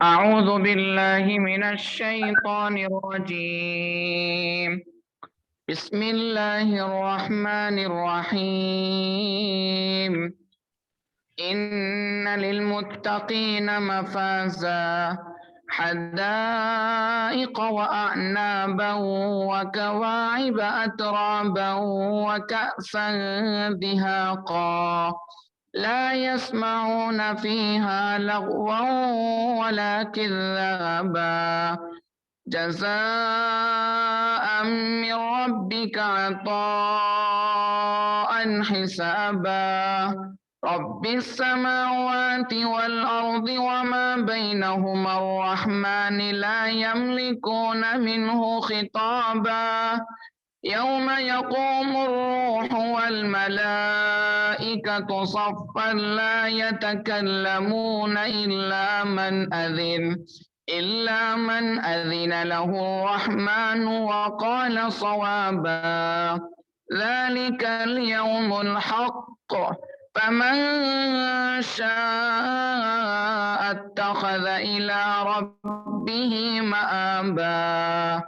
أعوذ بالله من الشيطان الرجيم. بسم الله الرحمن الرحيم. إن للمتقين مفازا حدائق وأعنابا وكواعب أترابا وكأسا دهاقا لا يسمعون فيها لغوا ولا كذابا جزاء من ربك عطاء حسابا رب السماوات والأرض وما بينهما الرحمن لا يملكون منه خطابا يوم يقوم الروح والملائكة صفا لا يتكلمون إلا من أذن له الرحمن وقال صوابا ذلك اليوم الحق فمن شاء اتخذ إلى ربه مآبا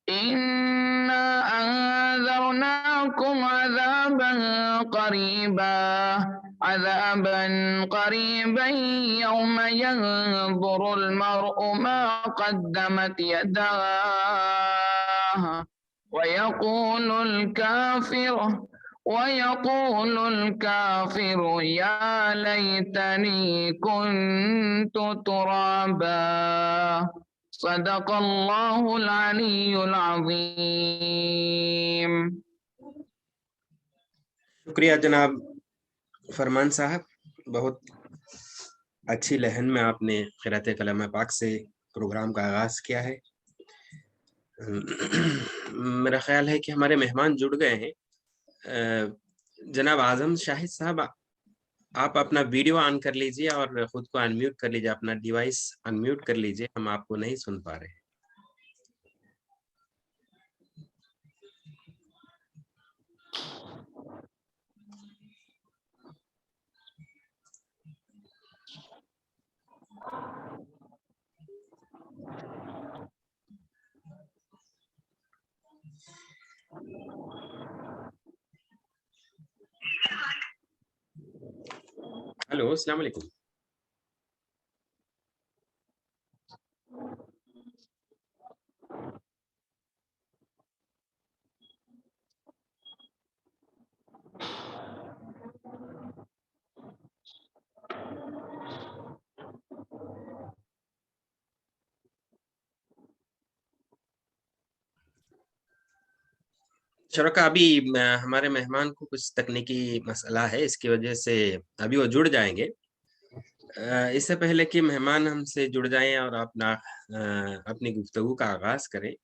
إنا أنذرناكم عذابا قريبا يوم ينظر المرء ما قدمت يداه ويقول الكافر يا ليتني كنت ترابا صدق الله العلي العظيم. شکریہ جناب فرمان صاحب، بہت اچھی لہن میں آپ نے قرأت کلام پاک سے پروگرام کا آغاز کیا ہے۔ میرا خیال ہے کہ ہمارے مہمان جڑ گئے ہیں۔ جناب اعظم شاہد صاحب، آپ اپنا ویڈیو آن کر لیجئے اور خود کو انمیوٹ کر لیجئے، اپنا ڈیوائس انمیوٹ کر لیجئے، ہم آپ کو نہیں سن پا رہے ہیں۔ ہلو، السلام علیکم۔ شرکا، ابھی ہمارے مہمان کو کچھ تکنیکی مسئلہ ہے، اس کی وجہ سے ابھی وہ جڑ جائیں گے۔ اس سے پہلے کہ مہمان ہم سے جڑ جائیں اور اپنی گفتگو کا آغاز کریں،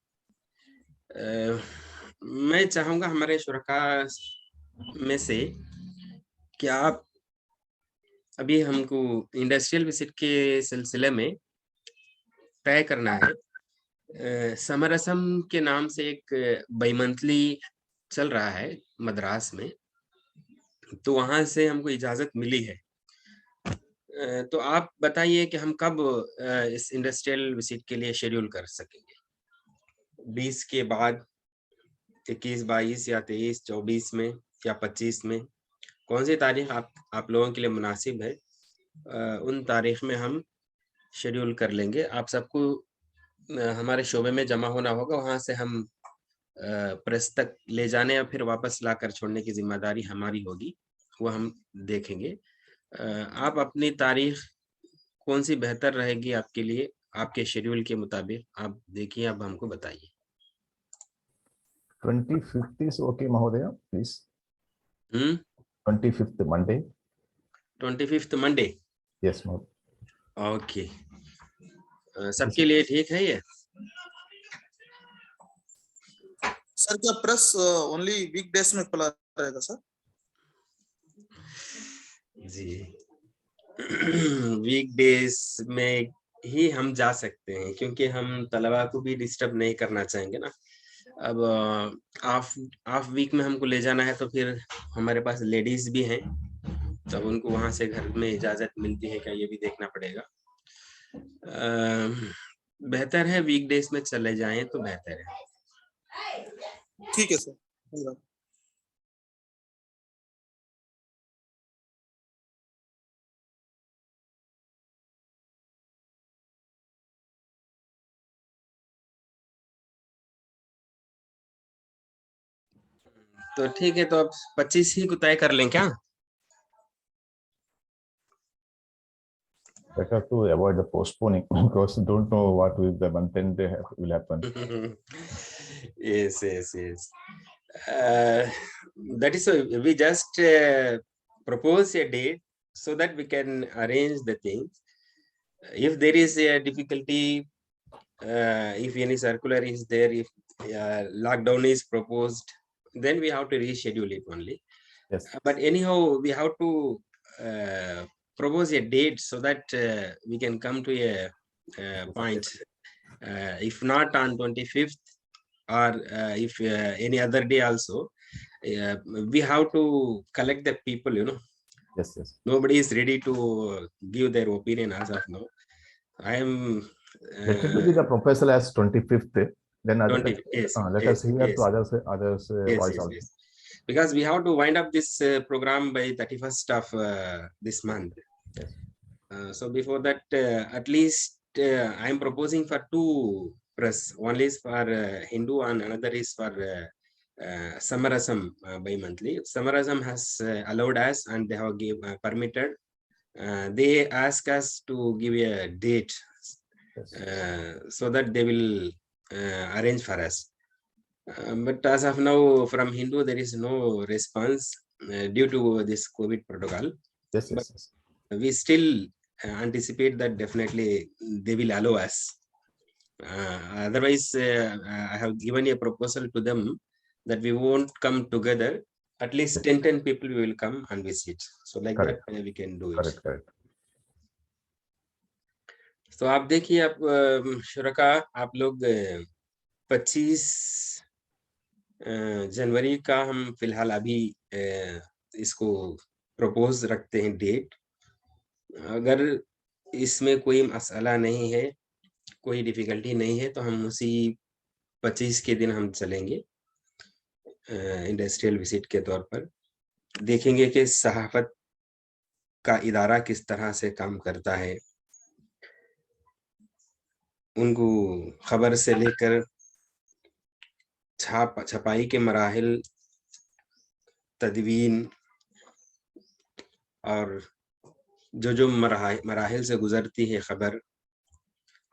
میں چاہوں گا ہمارے شرکا میں سے کہ آپ ابھی ہم کو انڈسٹریل وزٹ کے سلسلے میں طے کرنا ہے۔ سمرسم کے نام سے ایک بائی منتھلی چل رہا ہے مدراس میں، تو وہاں سے ہم کو اجازت ملی ہے۔ تو آپ بتائیے کہ ہم کب اس انڈسٹریل وزٹ کے لیے شیڈیول کر سکیں گے؟ 20 کے بعد، 21، 22 یا 23، 24 میں یا 25 میں، کون سی تاریخ آپ لوگوں کے لیے مناسب ہے؟ ان تاریخ میں ہم شیڈیول کر لیں گے۔ آپ سب کو ہمارے شعبے میں جمع ہونا ہوگا، وہاں سے ہم پریس تک لے جانے اور پھر واپس لا کر چھوڑنے کی ذمہ داری ہماری ہوگی، وہ ہم دیکھیں گے۔ آپ اپنی تاریخ کون سی بہتر رہے گی آپ کے لیے، آپ کے شیڈیول کے مطابق آپ دیکھیے، اب ہم کو بتائیے۔ 25th is okay, Mahodaya, please. 25th Monday. 25th Monday. Yes, Mahodaya. Okay, سب کے لیے ٹھیک ہے یہ؟ سر کیا پریس اونلی ویک ڈیز میں کھلا رہے گا سر؟ جی، ویک ڈیز میں ہی ہم جا سکتے ہیں، کیونکہ ہم طلباء کو بھی ڈسٹرب نہیں کرنا چاہیں گے نا۔ اب آف ویک میں ہم کو لے جانا ہے تو پھر ہمارے پاس لیڈیز بھی ہیں، تب ان کو وہاں سے گھر میں اجازت ملتی ہے کیا، یہ بھی دیکھنا پڑے گا۔ बेहतर है वीकडेज में चले जाएं तो बेहतर है. ठीक है सर, धन्यवाद. तो ठीक है, तो अब 25 ही को तय कर लें क्या? Better to avoid the postponing because don't know what will the month end will happen. Yes. That is why we just propose a date so that we can arrange the things. If there is a difficulty, if any circular is there, if lockdown is proposed, then we have to reschedule it only. Yes. But anyhow, we have to propose a date so that we can come to a point. If not on 25th, or if any other day also, we have to collect the people, you know. Yes. Nobody is ready to give their opinion as of now. I am. Let it be the proposal as 25th. Then Yes, let us hear yes. to others voice also. Yes. Because we have to wind up this program by 31st of this month. Yes. So before that, at least I am proposing for 2 press. One is for Hindu and another is for Samarasam bi-monthly. Samarasam has allowed us and they have permitted. They ask us to give a date. Yes. So that they will arrange for us. But as of now, from Hindu, there is no response due to this COVID protocol. Yes. We still anticipate that definitely they will allow us. Otherwise, I have given a proposal to them that we won't come together. At least 10 people will come and visit. So like Correct. that, we can do it. Correct. तो आप देखिए, आप शुरका आप लोग 25 जनवरी का हम फिलहाल अभी इसको प्रपोज रखते हैं डेट. अगर इसमें कोई मसला नहीं है, कोई डिफिकल्टी नहीं है, तो हम उसी 25 के दिन हम चलेंगे इंडस्ट्रियल विजिट के तौर पर. देखेंगे कि सहाफत का इदारा किस तरह से काम करता है. उनको खबर से लेकर छपाई के मराहिल, तदवीन और जो मराहिल से गुजरती है खबर,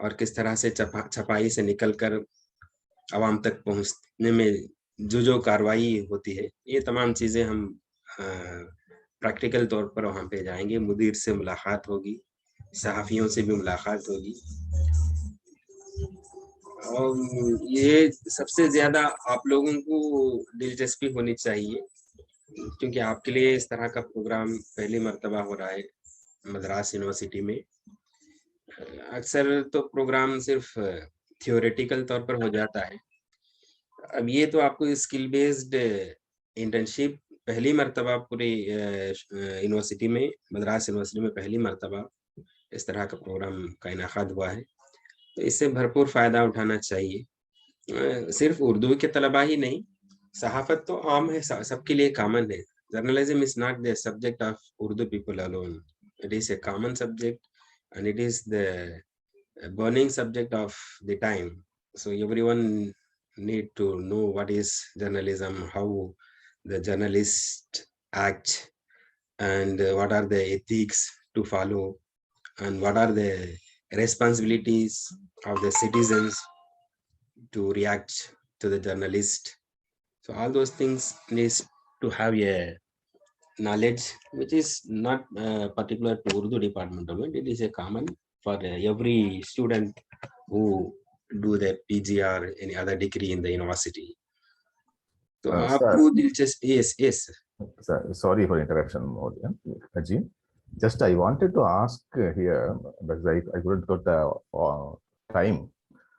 और किस तरह से छपाई से निकलकर आवाम तक पहुंचने में जो कार्रवाई होती है, ये तमाम चीज़ें हम प्रैक्टिकल तौर पर वहाँ पे जाएंगे. मुदीर से मुलाकात होगी, सहाफ़ियों से भी मुलाकात होगी. और ये सबसे ज़्यादा आप लोगों को दिलचस्पी होनी चाहिए, क्योंकि आपके लिए इस तरह का प्रोग्राम पहली मर्तबा हो रहा है मद्रास यूनिवर्सिटी में. अक्सर तो प्रोग्राम सिर्फ थियोरेटिकल तौर पर हो जाता है. अब ये तो आपको स्किल बेस्ड इंटर्नशिप पहली मर्तबा पूरी यूनिवर्सिटी में, मद्रास यूनिवर्सिटी में पहली मर्तबा इस तरह का प्रोग्राम का इनाकाद हुआ है. तो इससे भरपूर फ़ायदा उठाना चाहिए. सिर्फ उर्दू के तलबा ही नहीं, सहाफ़त तो आम है, सबके लिए कॉमन है. Journalism is not the subject of Urdu people alone. It is a common subject and it is the burning subject of the time. So everyone need to know what is journalism, how the journalists act, and what are the ethics to follow, and what are the responsibilities of the citizens to react to the journalist. So all those things needs to have a knowledge which is not particular to Urdu department alone. It is a common for every student who do the PG or any other degree in the university. So आपको दिलचस्प. Yes. Sorry for interruption, Ajit. Just I wanted to ask here because I couldn't got the time.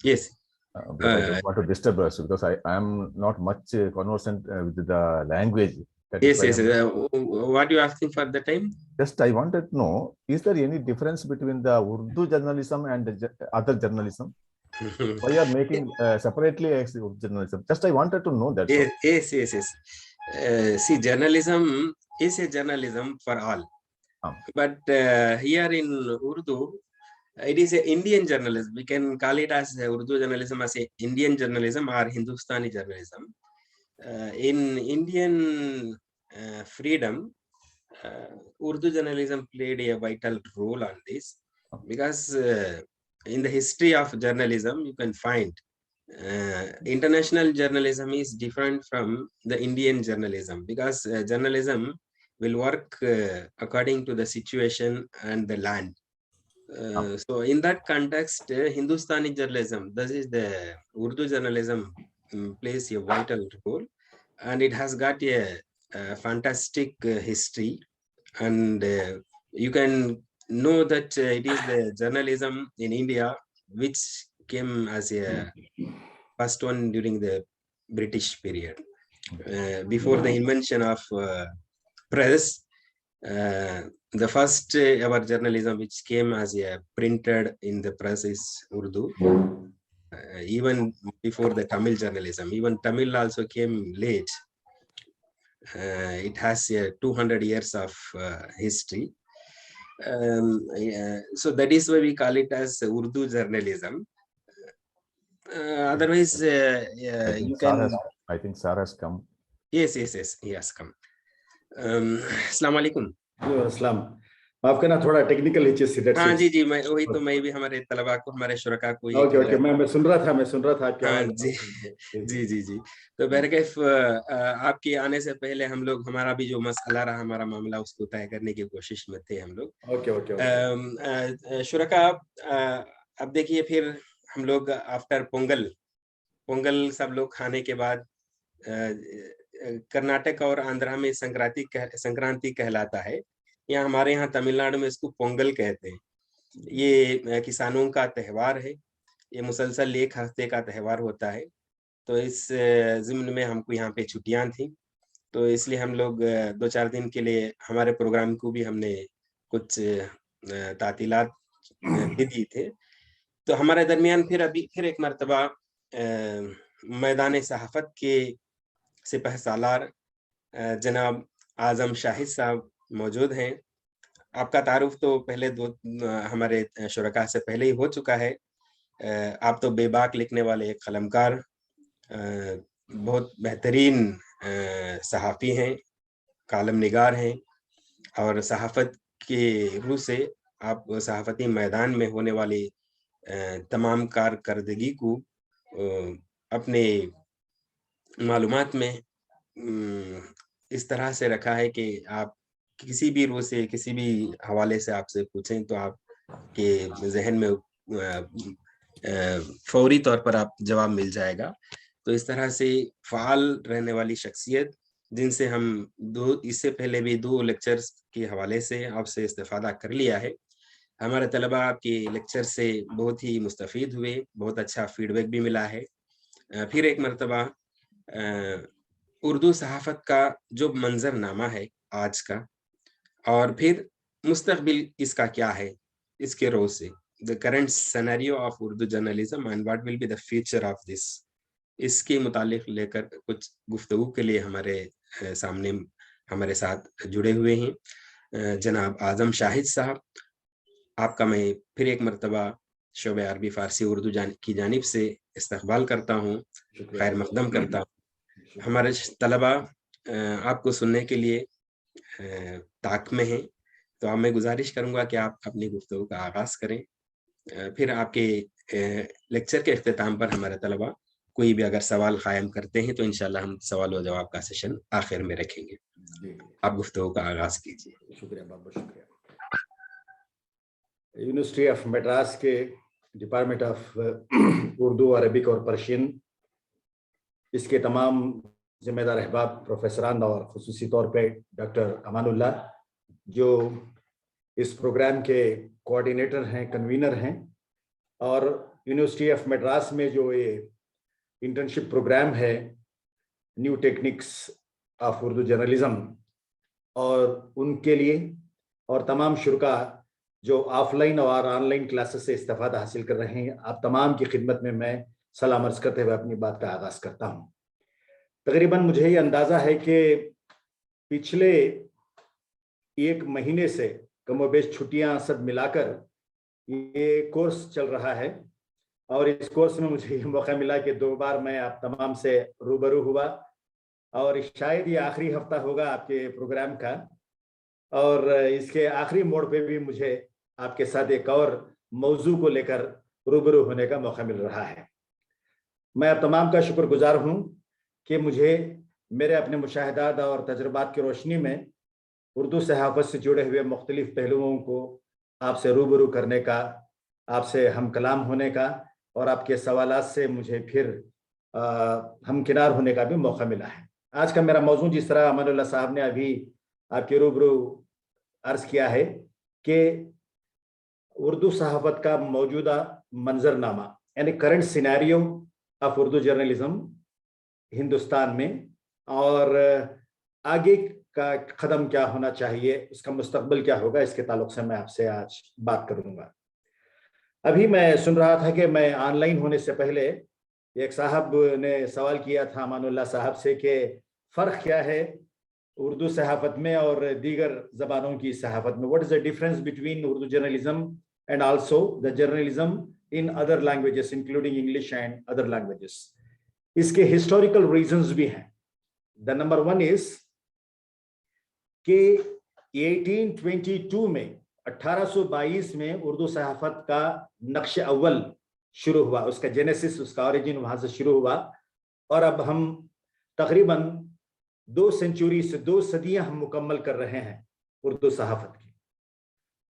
Yes. I don't want to disturb us because I am not much conversant with the language That is Yes, why yes. I'm- What you asking for the time? Just I wanted to know, is there any difference between the Urdu journalism and the other journalism? Why you are making separately as Urdu journalism? Just I wanted to know that. Yes, yes, yes, yes. See, journalism is a journalism for all. But here in Urdu, it is a Indian journalism. We can call it as Urdu journalism as a Indian journalism or Hindustani journalism. In Indian freedom, Urdu journalism played a vital role on this, because in the history of journalism, you can find international journalism is different from the Indian journalism, because journalism will work according to the situation and the land. So in that context, Hindustani journalism, this is the Urdu journalism, plays a vital role, and it has got a fantastic history, and you can know that it is the journalism in India which came as a first one during the British period, before the invention of press. The first ever journalism which came as a printed in the press is Urdu. Even before the Tamil journalism, even Tamil also came late. It has 200 years of history. So that is why we call it as Urdu journalism. Otherwise, you can. I think Sarah has come. Yes, yes, yes, he has come. अस्सलाम वालेकुम। अस्सलाम, माफ करना थोड़ा technical हिचेस इधर से। हाँ जी जी, मैं वही तो, मैं भी हमारे तलबा को, हमारे शुरका को ओके ओके, मैं सुन रहा था आपकी हाँ आवाज। जी जी जी जी। तो बहरकैफ आपके आने से पहले हम लोग, हमारा भी जो मसला रहा, हमारा मामला, उसको तय करने की कोशिश में थे हम लोग। ओके ओके शुरका, अब देखिए, फिर हम लोग आफ्टर पोंगल सब लोग खाने के बाद, कर्नाटक और आंध्रा में संक्रांति कहलाता है, या हमारे यहाँ तमिलनाडु में इसको पोंगल कहते हैं। ये किसानों का त्योहार है, ये मुसलसल एक हफ्ते का त्योहार होता है। तो इस ज़िम्न में हमको यहाँ पे छुट्टियां थी, तो इसलिए हम लोग 2-4 दिन के लिए हमारे प्रोग्राम को भी हमने कुछ तातीलात भी दी थे। तो हमारे दरमियान फिर एक मर्तबा मैदान सहाफत के सिपहसालार जनाब आजम शाहिद साहब मौजूद हैं। आपका तारुफ तो पहले हमारे शुरका से पहले ही हो चुका है। आप तो बेबाक लिखने वाले एक कलमकार, बहुत बेहतरीन सहाफ़ी हैं, कालम निगार हैं, और सहाफ़त के रूह से आप सहाफ़ती मैदान में होने वाली तमाम कारकर्दगी को अपने मालूमात में इस तरह से रखा है कि आप किसी भी रूह से, किसी भी हवाले से आपसे पूछें तो आपके जहन में फौरी तौर पर आप जवाब मिल जाएगा। तो इस तरह से फ़ाल रहने वाली शख्सियत, जिनसे हम इससे पहले भी 2 लेक्चर्स के हवाले से आपसे इस्तिफ़ादा कर लिया है। हमारे तलबा आपके लेक्चर से बहुत ही मुस्तफ़ीद हुए, बहुत अच्छा फीडबैक भी मिला है। फिर एक मर्तबा उर्दू सहाफ़त का जो मंज़रनामा है आज का, और फिर मुस्तक़बिल इसका क्या है, इसके रोज़ से, the current scenario of Urdu journalism and what will be the future of this, इसके मुतालिक लेकर कुछ गुफ्तगू के लिए हमारे सामने हमारे साथ जुड़े हुए हैं जनाब आज़म शाहिद साहब। आपका मैं फिर एक मर्तबा शोबे अरबी फ़ारसी उर्दू की जानिब से इस्तक़बाल करता हूँ, खैर मक़दम करता हूँ। हमारे तलबा आपको सुनने के लिए ताक में हैं, तो अब मैं गुजारिश करूँगा कि आप अपनी गुफ्तगू का आगाज़ करें। फिर आपके लेक्चर के इख्तिताम पर हमारे तलबा कोई भी अगर सवाल क़ायम करते हैं तो इंशाअल्लाह हम सवाल व जवाब का सेशन आखिर में रखेंगे। आप गुफ्तगू का आगाज़ कीजिए। शुक्रिया, बहुत शुक्रिया। यूनिवर्सिटी ऑफ मद्रास के डिपार्टमेंट ऑफ उर्दू, अरबिक और पर्शियन, इसके तमाम जिम्मेदार अहबाब, प्रोफेसरान और ख़ुसूसी तौर पे डॉक्टर अमानुल्लाह, जो इस प्रोग्राम के कोऑर्डिनेटर हैं, कन्वीनर हैं, और यूनिवर्सिटी ऑफ मद्रास में जो ये इंटर्नशिप प्रोग्राम है new techniques of Urdu journalism और उनके लिए और तमाम शुरका जो ऑफलाइन और ऑनलाइन क्लासेस से इस्तेफादा हासिल कर रहे हैं, आप तमाम की खिदमत में मैं सलाम अर्ज करते हुए अपनी बात का आगाज करता हूँ। तकरीबन मुझे ये अंदाज़ा है कि पिछले एक महीने से कमोबेश छुट्टियां सब मिलाकर ये कोर्स चल रहा है और इस कोर्स में मुझे ये मौका मिला कि 2 बार मैं आप तमाम से रूबरू हुआ और शायद ये आखिरी हफ्ता होगा आपके प्रोग्राम का और इसके आखिरी मोड़ पे भी मुझे आपके साथ एक और मौजू को लेकर रूबरू होने का मौका मिल रहा है। मैं आप तमाम का शुक्रगुजार हूँ कि मुझे मेरे अपने मुशाहिदात और तजुर्बात की रोशनी में उर्दू सहाफ़त से जुड़े हुए मुख्तलिफ पहलुओं को आपसे रूबरू करने का, आपसे हम कलाम होने का और आपके सवालात से मुझे फिर हमकिनार होने का भी मौका मिला है। आज का मेरा मौजू जिस तरह अमानुल्लाह साहब ने अभी आपके रूबरू अर्ज़ किया है कि उर्दू सहाफ़त का मौजूदा मंजरनामा यानी current scenario of Urdu journalism Hindustan में और आगे का कदम क्या होना चाहिए, उसका मुस्तकबिल क्या होगा, इसके ताल्लुक से मैं आपसे आज बात करूंगा। अभी मैं सुन रहा था कि मैं ऑनलाइन होने से पहले एक साहब ने सवाल किया था अमानुल्लाह साहब से कि फ़र्क क्या है उर्दू सहाफ़त में और दीगर ज़बानों की सहाफ़त में, what is the difference between Urdu journalism and also the journalism in other languages including English and other languages. इसके हिस्टोरिकल रीजंस भी हैं। द नंबर 1 इज कि 1822 में 1822 में उर्दू सहाफ़त का नक्श अव्वल शुरू हुआ, उसका जेनेसिस, उसका ओरिजिन वहां से शुरू हुआ और अब हम तकरीबन 2 सेंचुरी से 2 सदियां हम मुकम्मल कर रहे हैं उर्दू सहाफ़त की।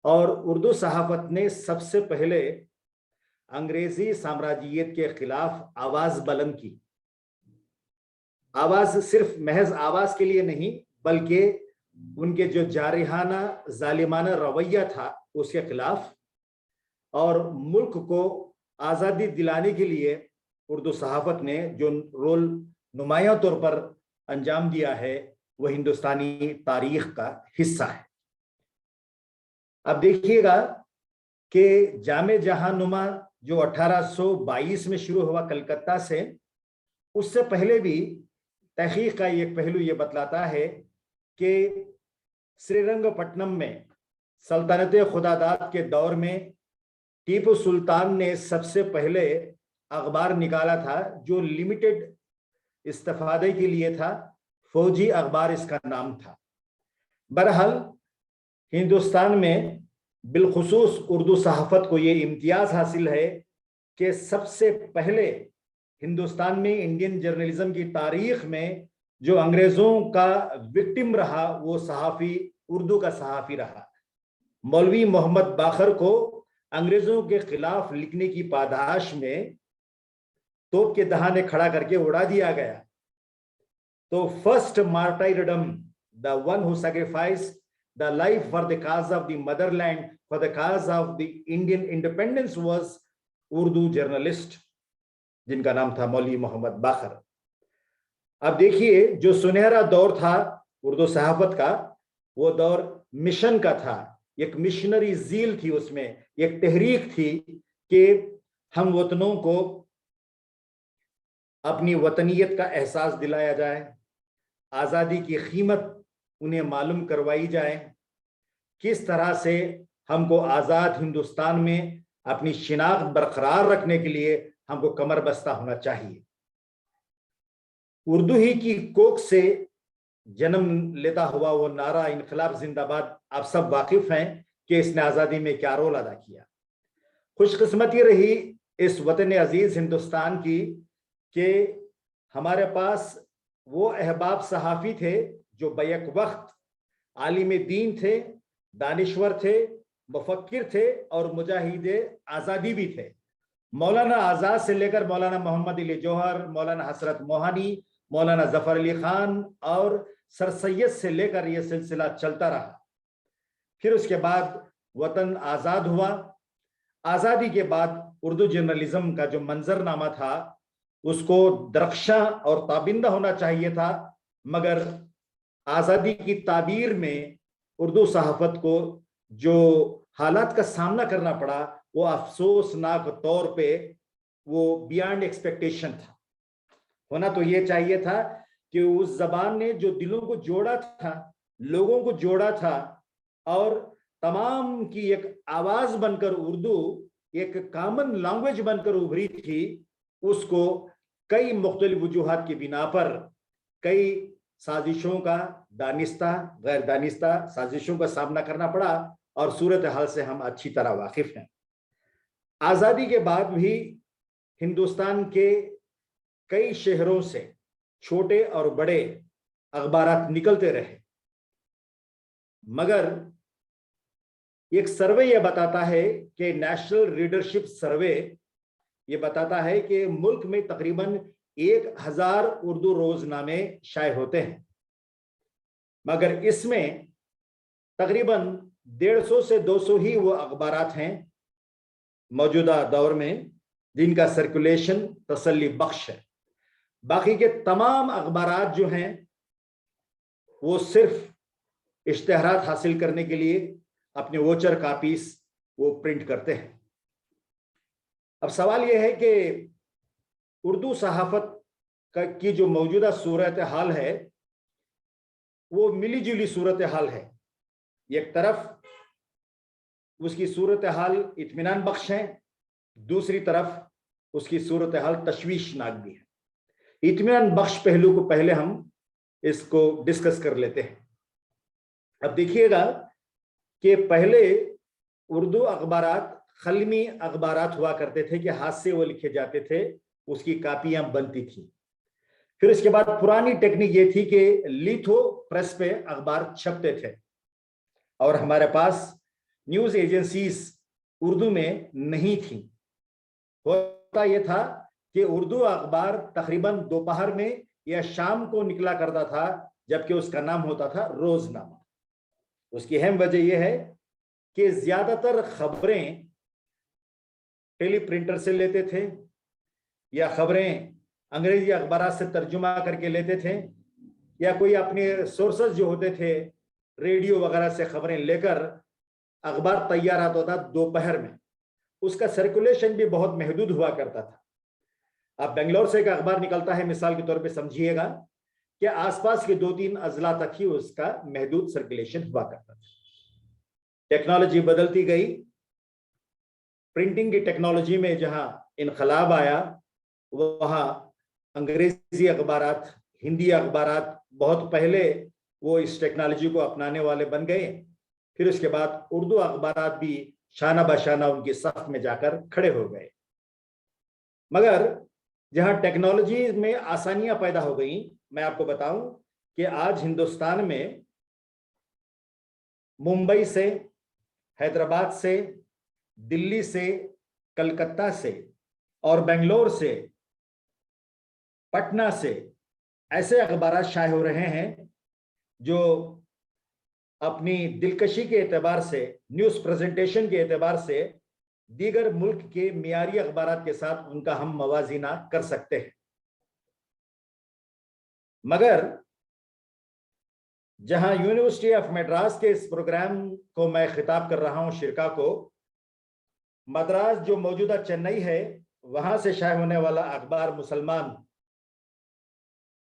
और उर्दू सहाफ़त ने सबसे पहले अंग्रेजी साम्राज्यियत के खिलाफ आवाज बुलंद की। आवाज सिर्फ महज आवाज के लिए नहीं बल्कि उनके जो जारिहाना जालिमाना रवैया था उसके खिलाफ, और मुल्क को आज़ादी दिलाने के लिए उर्दू सहाफ़त ने जो रोल नुमायां तौर पर अंजाम दिया है वह हिंदुस्तानी तारीख का हिस्सा है। अब देखिएगा कि जामे जहानुमा जो 1822 में शुरू हुआ कलकत्ता से, उससे पहले भी तहकीक का एक पहलू ये बतलाता है कि श्रीरंगपट्टनम में सल्तनत खुदादाद के दौर में टीपू सुल्तान ने सबसे पहले अखबार निकाला था जो लिमिटेड इस्तेफादे के लिए था, फौजी अखबार इसका नाम था। बहरहाल हिंदुस्तान में बिलखुसूस उर्दू सहाफ़त को ये इम्तियाज हासिल है कि सबसे पहले हिंदुस्तान में इंडियन जर्नलिज्म की तारीख में जो अंग्रेजों का विक्टिम रहा वो सहाफ़ी उर्दू का सहाफ़ी रहा। मौलवी मोहम्मद बाखर को अंग्रेजों के खिलाफ लिखने की पादाश में तोप के दहाने खड़ा करके उड़ा दिया गया। तो first martyrdom, the one who sacrificed the life for the cause of the motherland, for the cause of the Indian independence was Urdu journalist जिनका नाम था मौलवी मोहम्मद बाखर। अब देखिए जो सुनहरा दौर था उर्दू सहाफ़त का, वो दौर मिशन का था, एक मिशनरी ज़ील थी, उसमें एक तहरीक थी कि हम वतनों को अपनी वतनियत का एहसास दिलाया जाए, आज़ादी की कीमत उन्हें मालूम करवाई जाए, किस तरह से हमको आज़ाद हिंदुस्तान में अपनी शिनाख्त बरकरार रखने के लिए हमको कमर बस्ता होना चाहिए। उर्दू ही की कोख से जन्म लेता हुआ वो नारा इनकलाब जिंदाबाद आप सब वाकिफ हैं कि इसने आज़ादी में क्या रोल अदा किया। खुशकिस्मती रही इस वतन अजीज हिंदुस्तान की कि हमारे पास वो अहबाब सहाफ़ी थे जो बैक वक्त आलिम दीन थे, दानिश्वर थे, मुफक्किर थे और मुजाहिदे आज़ादी भी थे। मौलाना आज़ाद से लेकर मौलाना मोहम्मद अली जौहर, मौलाना हसरत मोहानी, मौलाना जफर अली खान और सर सैयद से लेकर यह सिलसिला चलता रहा। फिर उसके बाद वतन आज़ाद हुआ। आज़ादी के बाद उर्दू जर्नलिज्म का जो मंजरनामा था उसको दरख्शां और ताबिंदा होना चाहिए था, मगर आज़ादी की ताबीर में उर्दू सहाफ़त को जो हालात का सामना करना पड़ा वो अफसोसनाक तौर पे वो बियॉन्ड एक्सपेक्टेशन था। होना तो ये चाहिए था कि उस जबान ने जो दिलों को जोड़ा था, लोगों को जोड़ा था, और तमाम की एक आवाज बनकर उर्दू एक कॉमन लैंग्वेज बनकर उभरी थी, उसको कई मुख्तलिफ वजूहात की बिना पर कई साजिशों का, दानिस्ता गैर दानिस्ता साजिशों का सामना करना पड़ा, और सूरत हाल से हम अच्छी तरह वाकिफ हैं। आज़ादी के बाद भी हिंदुस्तान के कई शहरों से छोटे और बड़े अखबारात निकलते रहे, मगर एक सर्वे यह बताता है कि नेशनल रीडरशिप सर्वे ये बताता है कि मुल्क में तकरीबन 1000 उर्दू रोजनामे शाये होते हैं, मगर इसमें तकरीबन 150 से 200 ही वो अखबारात हैं मौजूदा दौर में जिनका सर्कुलेशन तसल्ली बख्श है। बाकी के तमाम अखबारात जो हैं वो सिर्फ इश्तिहारात हासिल करने के लिए अपने वोचर कापीस वो प्रिंट करते हैं। अब सवाल यह है कि उर्दू सहाफत की जो मौजूदा सूरत हाल है वो मिली जुली सूरत हाल है। एक तरफ उसकी सूरत हाल इत्मीनान बख्श है, दूसरी तरफ उसकी सूरत हाल तशवीशनाक भी है। इत्मीनान बख्श पहलू को पहले हम इसको डिस्कस कर लेते हैं। अब देखिएगा कि पहले उर्दू अखबारात खलमी अखबारात हुआ करते थे कि हाथ से वो लिखे जाते थे, उसकी कापियां बनती थी। फिर इसके बाद पुरानी टेक्निक ये थी कि लिथो प्रेस पे अखबार छपते थे, और हमारे पास न्यूज एजेंसीज उर्दू में नहीं थी। होता यह था कि उर्दू अखबार तकरीबन दोपहर में या शाम को निकला करता था, जबकि उसका नाम होता था रोजनामा। उसकी अहम वजह यह है कि ज्यादातर खबरें टेली प्रिंटर से लेते थे या खबरें अंग्रेजी अखबार से तर्जुमा करके लेते थे, या कोई अपने सोर्सेज जो होते थे रेडियो वगैरह से खबरें लेकर अखबार तैयार आता था दोपहर में। उसका सर्कुलेशन भी बहुत महदूद हुआ करता था। अब बेंगलोर से एक अखबार निकलता है, मिसाल के तौर पे समझिएगा कि आसपास के 2-3 अजला तक ही उसका महदूद सर्कुलेशन हुआ करता था। टेक्नोलॉजी बदलती गई, प्रिंटिंग की टेक्नोलॉजी में जहां इनकलाब आया वहां अंग्रेजी अखबारात, हिंदी अखबारात बहुत पहले वो इस टेक्नोलॉजी को अपनाने वाले बन गए। फिर उसके बाद उर्दू अखबारात भी शाना बशाना उनकी सफ में जाकर खड़े हो गए। मगर जहां टेक्नोलॉजी में आसानियां पैदा हो गई, मैं आपको बताऊं कि आज हिंदुस्तान में मुंबई से, हैदराबाद से, दिल्ली से, कलकत्ता से और बेंगलोर से, पटना से ऐसे अखबार शाये हो रहे हैं जो अपनी दिलकशी के एतबार से, न्यूज प्रेजेंटेशन के एतबार से दीगर मुल्क के मियारी अखबारात के साथ उनका हम मवाजीना कर सकते हैं। मगर जहां यूनिवर्सिटी ऑफ मद्रास के इस प्रोग्राम को मैं खिताब कर रहा हूं शिरका को, मद्रास जो मौजूदा चेन्नई है वहां से शाये होने वाला अखबार मुसलमान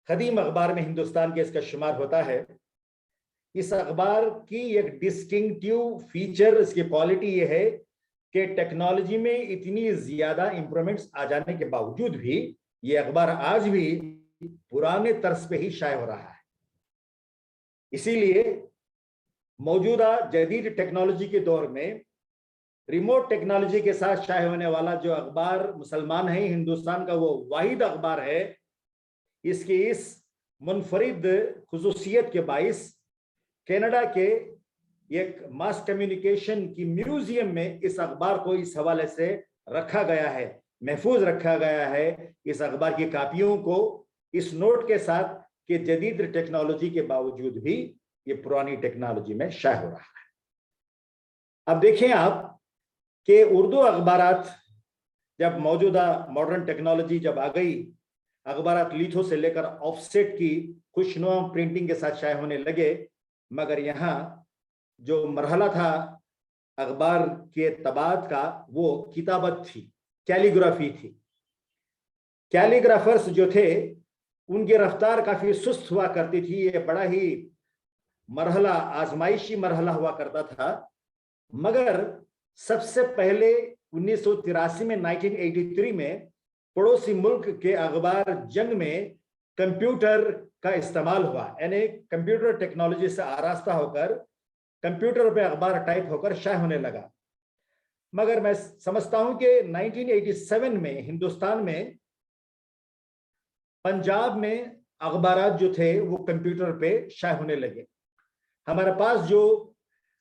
कदीम अखबार में हिंदुस्तान के इसका शुमार होता है। इस अखबार की एक डिस्टिंक्टिव फीचर, इसकी क्वालिटी ये है कि टेक्नोलॉजी में इतनी ज्यादा इंप्रूवमेंट्स आ जाने के बावजूद भी ये अखबार आज भी पुराने तर्ज पे ही शाये हो रहा है। इसीलिए मौजूदा जदीद टेक्नोलॉजी के दौर में रिमोट टेक्नोलॉजी के साथ शाये होने वाला जो अखबार मुसलमान है हिंदुस्तान का, वो वाहिद अखबार है। इसकी इस मुनफरिद खुसूसियत के बाइस कनाडा के एक मास कम्युनिकेशन की म्यूजियम में इस अखबार को इस हवाले से रखा गया है, महफूज रखा गया है। इस अखबार की कापियों को इस नोट के साथ कि जदीद टेक्नोलॉजी के बावजूद भी ये पुरानी टेक्नोलॉजी में शाये हो रहा है। अब देखें आप कि उर्दू अखबारात जब मौजूदा मॉडर्न टेक्नोलॉजी जब आ गई, अखबारात लिथो से लेकर ऑफसेट की खुशनुमा प्रिंटिंग के साथ शाये होने लगे, मगर यहाँ जो मरहला था अखबार के तबात का वो किताबत थी, कैलीग्राफी थी। कैलीग्राफर्स जो थे उनकी रफ्तार काफी सुस्त हुआ करती थी। ये बड़ा ही मरहला, आजमाइशी मरहला हुआ करता था। मगर सबसे पहले 1983 में 1983 में पड़ोसी मुल्क के अखबार जंग में कंप्यूटर का इस्तेमाल हुआ, यानी कंप्यूटर टेक्नोलॉजी से आरास्ता होकर कंप्यूटर पे अखबार टाइप होकर शाये होने लगा। मगर मैं समझता हूं कि 1987 में हिंदुस्तान में पंजाब में अखबारात जो थे वो कंप्यूटर पे शाये होने लगे। हमारे पास जो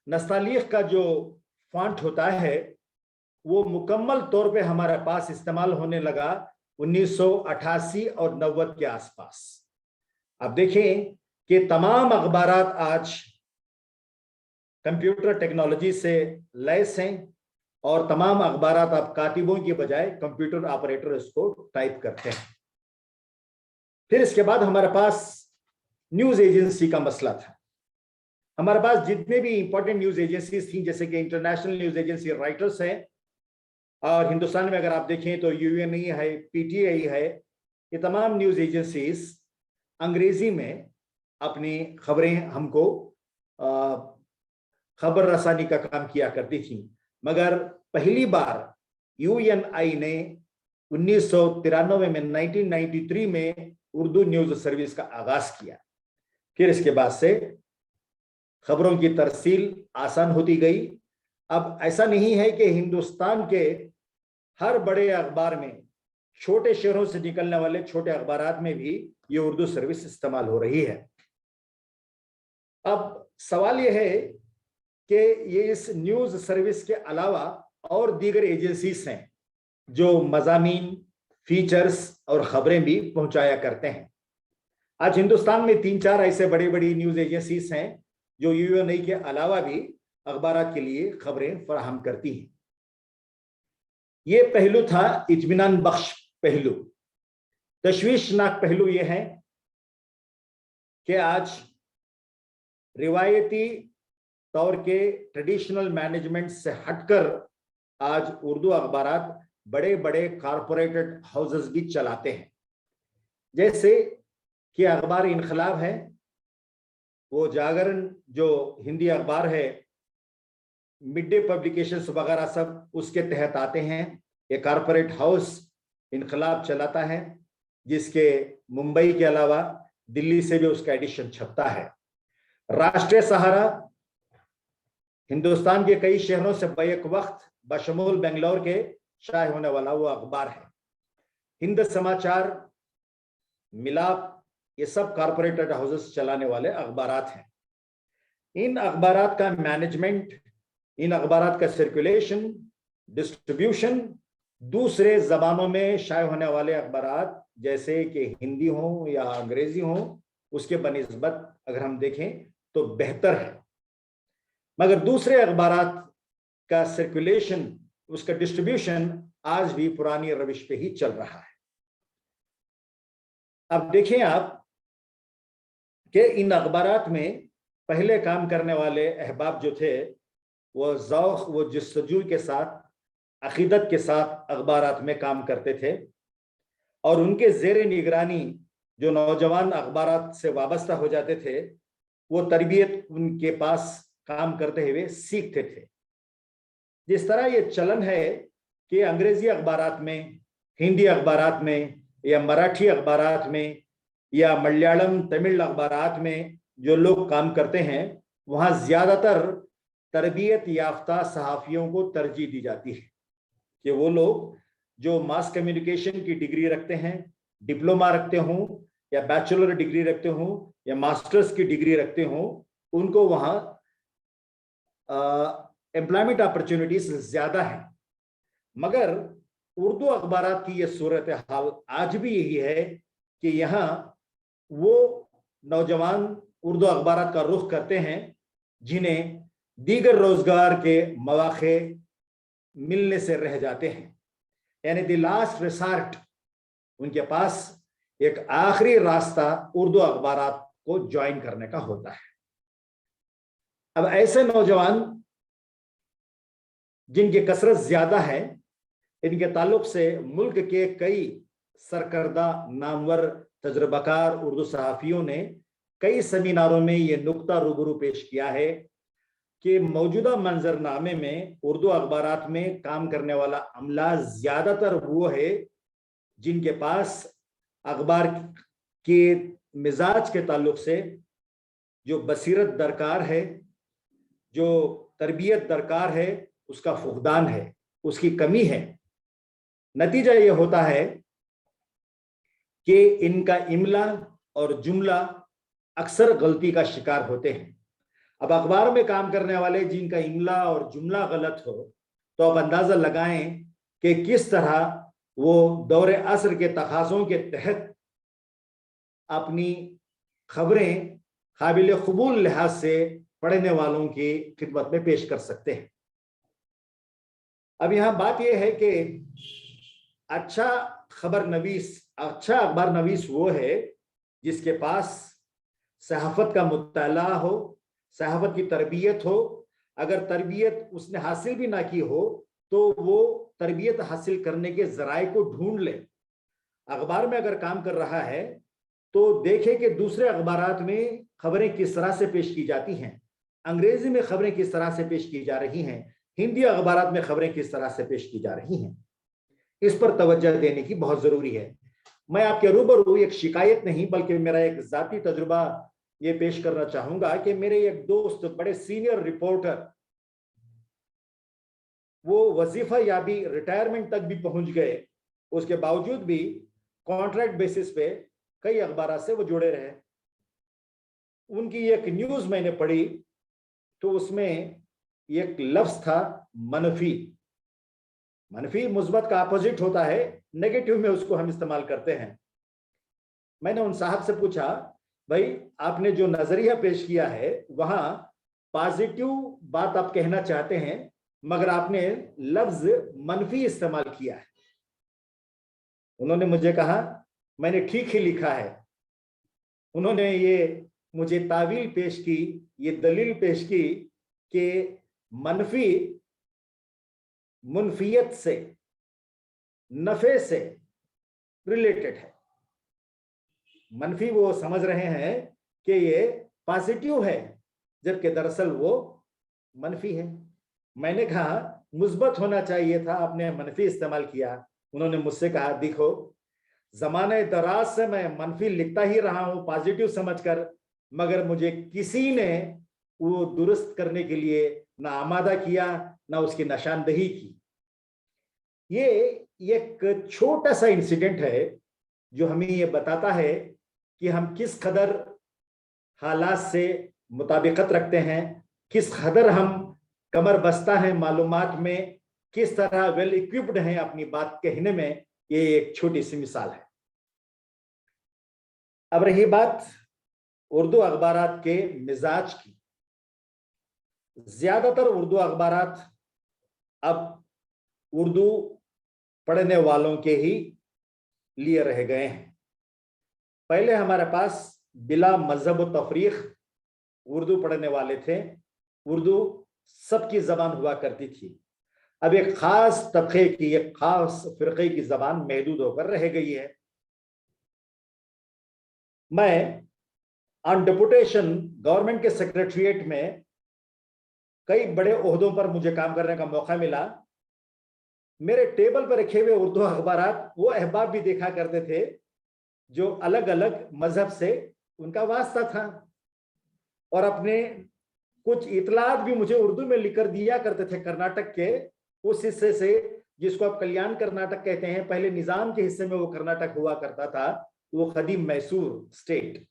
नस्तालीख का जो फॉन्ट होता है वो मुकम्मल तौर पे हमारे पास इस्तेमाल होने लगा 1988 और 90 के आसपास। अब देखें कि तमाम अखबारात आज कंप्यूटर टेक्नोलॉजी से लैस हैं और तमाम अखबारात अब कातिबों की बजाय कंप्यूटर ऑपरेटर इसको टाइप करते हैं। फिर इसके बाद हमारे पास न्यूज एजेंसी का मसला था। हमारे पास जितने भी इंपॉर्टेंट न्यूज एजेंसीज थी, जैसे कि इंटरनेशनल न्यूज एजेंसी राइटर्स हैं, और हिंदुस्तान में अगर आप देखें तो यूएनई है, पीटीआई है, ये तमाम न्यूज एजेंसीज अंग्रेजी में अपनी खबरें हमको खबर रसानी का काम किया करती थी। मगर पहली बार यूएनआई ने 1993 में 1993 में उर्दू न्यूज सर्विस का आगाज किया। फिर इसके बाद से खबरों की तरसील आसान होती गई। अब ऐसा नहीं है कि हिंदुस्तान के हर बड़े अखबार में, छोटे शहरों से निकलने वाले छोटे अखबारात में भी ये उर्दू सर्विस इस्तेमाल हो रही है। अब सवाल यह है कि ये इस न्यूज सर्विस के अलावा और दीगर एजेंसीज हैं जो मज़ामीन, फीचर्स और खबरें भी पहुंचाया करते हैं। आज हिंदुस्तान में 3-4 ऐसे बड़ी बड़ी न्यूज एजेंसीज हैं जो यूएनआई के अलावा भी अखबारात के लिए खबरें फराहम करती हैं। ये पहलू था इत्मीनान बख्श पहलू। तशवीशनाक पहलू ये है कि आज रिवायती तौर के ट्रेडिशनल मैनेजमेंट से हटकर आज उर्दू अखबारात बड़े बड़े कारपोरेटेड हाउसेस भी चलाते हैं। जैसे कि अखबार इनकलाब है, वो जागरण जो हिंदी अखबार है, मिड डे पब्लिकेशंस वगैरह सब उसके तहत आते हैं। ये कारपोरेट हाउस इनकलाब चलाता है, जिसके मुंबई के अलावा दिल्ली से भी उसका एडिशन छपता है। राष्ट्रीय सहारा हिंदुस्तान के कई शहरों से बैक वक्त बशमूल बेंगलोर के शाये होने वाला वो अखबार है। हिंद समाचार, मिलाप, ये सब कारपोरेटेड हाउसेस चलाने वाले अखबारात हैं। इन अखबारात का मैनेजमेंट, इन अखबारात का सर्कुलेशन, डिस्ट्रीब्यूशन दूसरे जबानों में शाये होने वाले अखबारात जैसे कि हिंदी हो या अंग्रेजी हो उसके बनिस्बत अगर हम देखें तो बेहतर है। मगर दूसरे अखबारात का सर्कुलेशन, उसका डिस्ट्रीब्यूशन आज भी पुरानी रविश पे ही चल रहा है। अब देखें आप कि इन अखबारात में पहले काम करने वाले अहबाब जो थे वो ज़ौक़, वो जस्तजू के साथ, अक़ीदत के साथ अखबारात में काम करते थे, और उनके ज़ेरे निगरानी जो नौजवान अखबारात से वाबस्ता हो जाते थे वो तरबियत उनके पास काम करते हुए सीखते थे। जिस तरह ये चलन है कि अंग्रेजी अखबारात में, हिंदी अखबारात में या मराठी अखबारात में या मलयालम तमिल अखबारात में जो लोग काम करते हैं वहाँ ज़्यादातर तरबियत याफ्ता सहाफ़ियों को तरजीह दी जाती है कि वो लोग जो मास कम्युनिकेशन की डिग्री रखते हैं, डिप्लोमा रखते हों या बैचलर डिग्री रखते हों या मास्टर्स की डिग्री रखते हों, उनको वहाँ एम्प्लॉयमेंट अपॉर्चुनिटीज ज़्यादा है। मगर उर्दू अखबारात की ये सूरत हाल आज भी यही है कि यहाँ वो नौजवान उर्दू अखबारात का रुख करते हैं जिन्हें दीगर रोजगार के मौके मिलने से रह जाते हैं, यानी द लास्ट रिसॉर्ट उनके पास ایک آخری راستہ اردو اخبارات کو جوائن کرنے کا ہوتا ہے. اب ایسے نوجوان جن کی کثرت زیادہ ہے، ان کے تعلق سے ملک کے کئی سرکردہ نامور تجربہ کار اردو صحافیوں نے کئی سیمیناروں میں یہ نقطہ روبرو پیش کیا ہے کہ موجودہ منظرنامے میں اردو اخبارات میں کام کرنے والا عملہ زیادہ تر وہ ہے جن کے پاس اخبار کے مزاج کے تعلق سے جو بصیرت درکار ہے، جو تربیت درکار ہے، اس کا فقدان ہے، اس کی کمی ہے. نتیجہ یہ ہوتا ہے کہ ان کا املا اور جملہ اکثر غلطی کا شکار ہوتے ہیں. اب اخبار میں کام کرنے والے جن کا املا اور جملہ غلط ہو تو آپ اندازہ لگائیں کہ کس طرح وہ دور عصر کے تقاضوں کے تحت اپنی خبریں قابل قبول لحاظ سے پڑھنے والوں کی خدمت میں پیش کر سکتے ہیں. اب یہاں بات یہ ہے کہ اچھا اخبار نویس وہ ہے جس کے پاس صحافت کا مطالعہ ہو، صحافت کی تربیت ہو. اگر تربیت اس نے حاصل بھی نہ کی ہو تو وہ تربیت حاصل کرنے کے ذرائع کو ڈھونڈ لے. اخبار میں اگر کام کر رہا ہے تو دیکھے کہ دوسرے اخبارات میں خبریں کس طرح سے پیش کی جاتی ہیں، انگریزی میں خبریں کس طرح سے پیش کی جا رہی ہیں، ہندی اخبارات میں خبریں کس طرح سے پیش کی جا رہی ہیں. اس پر توجہ دینے کی بہت ضروری ہے. میں آپ کے روبرو ایک شکایت نہیں بلکہ میرا ایک ذاتی تجربہ یہ پیش کرنا چاہوں گا کہ میرے ایک دوست بڑے سینئر رپورٹر، وہ وظیفہ یابی ریٹائرمنٹ تک بھی پہنچ گئے، اس کے باوجود بھی کانٹریکٹ بیسس پہ کئی اخبارات سے وہ جڑے رہے. ان کی ایک نیوز میں نے پڑھی تو اس میں ایک لفظ تھا منفی. منفی مثبت کا اپوزٹ ہوتا ہے، نیگیٹو میں اس کو ہم استعمال کرتے ہیں. میں نے ان صاحب سے پوچھا، بھائی آپ نے جو نظریہ پیش کیا ہے وہاں پازیٹیو بات آپ کہنا چاہتے ہیں مگر آپ نے لفظ منفی استعمال کیا ہے. انہوں نے مجھے کہا میں نے ٹھیک ہی لکھا ہے. انہوں نے یہ مجھے تعویل پیش کی، یہ دلیل پیش کی کہ منفی منفیت سے، نفع سے ریلیٹڈ ہے. منفی وہ سمجھ رہے ہیں کہ یہ پازیٹیو ہے جبکہ دراصل وہ منفی ہے. میں نے کہا مثبت ہونا چاہیے تھا، آپ نے منفی استعمال کیا. انہوں نے مجھ سے کہا دیکھو زمانہ دراز سے میں منفی لکھتا ہی رہا ہوں پازیٹیو سمجھ کر، مگر مجھے کسی نے وہ درست کرنے کے لیے نہ آمادہ کیا نہ اس کی نشاندہی کی. یہ ایک چھوٹا سا انسیڈنٹ ہے جو ہمیں یہ بتاتا ہے کہ ہم کس قدر حالات سے مطابقت رکھتے ہیں، کس قدر ہم کمر بستہ ہیں معلومات میں، کس طرح ویل ایکوپڈ ہیں اپنی بات کہنے میں. یہ ایک چھوٹی سی مثال ہے. اب رہی بات اردو اخبارات کے مزاج کی. زیادہ تر اردو اخبارات اب اردو پڑھنے والوں کے ہی لیے رہ گئے ہیں. پہلے ہمارے پاس بلا مذہب و تفریق اردو پڑھنے والے تھے، اردو سب کی زبان ہوا کرتی تھی. اب ایک خاص طبقے کی، ایک خاص فرقے کی زبان محدود ہو کر رہ گئی ہے. میں آن ڈپوٹیشن گورنمنٹ کے سیکریٹریٹ میں کئی بڑے عہدوں پر مجھے کام کرنے کا موقع ملا. میرے ٹیبل پر رکھے ہوئے اردو اخبارات وہ احباب بھی دیکھا کرتے تھے جو الگ الگ مذہب سے ان کا واسطہ تھا، اور اپنے کچھ اطلاعات بھی مجھے اردو میں لکھ کر دیا کرتے تھے کرناٹک کے اس حصے سے جس کو آپ کلیان کرناٹک کہتے ہیں. پہلے نظام کے حصے میں وہ کرناٹک ہوا کرتا تھا، وہ قدیم میسور اسٹیٹ.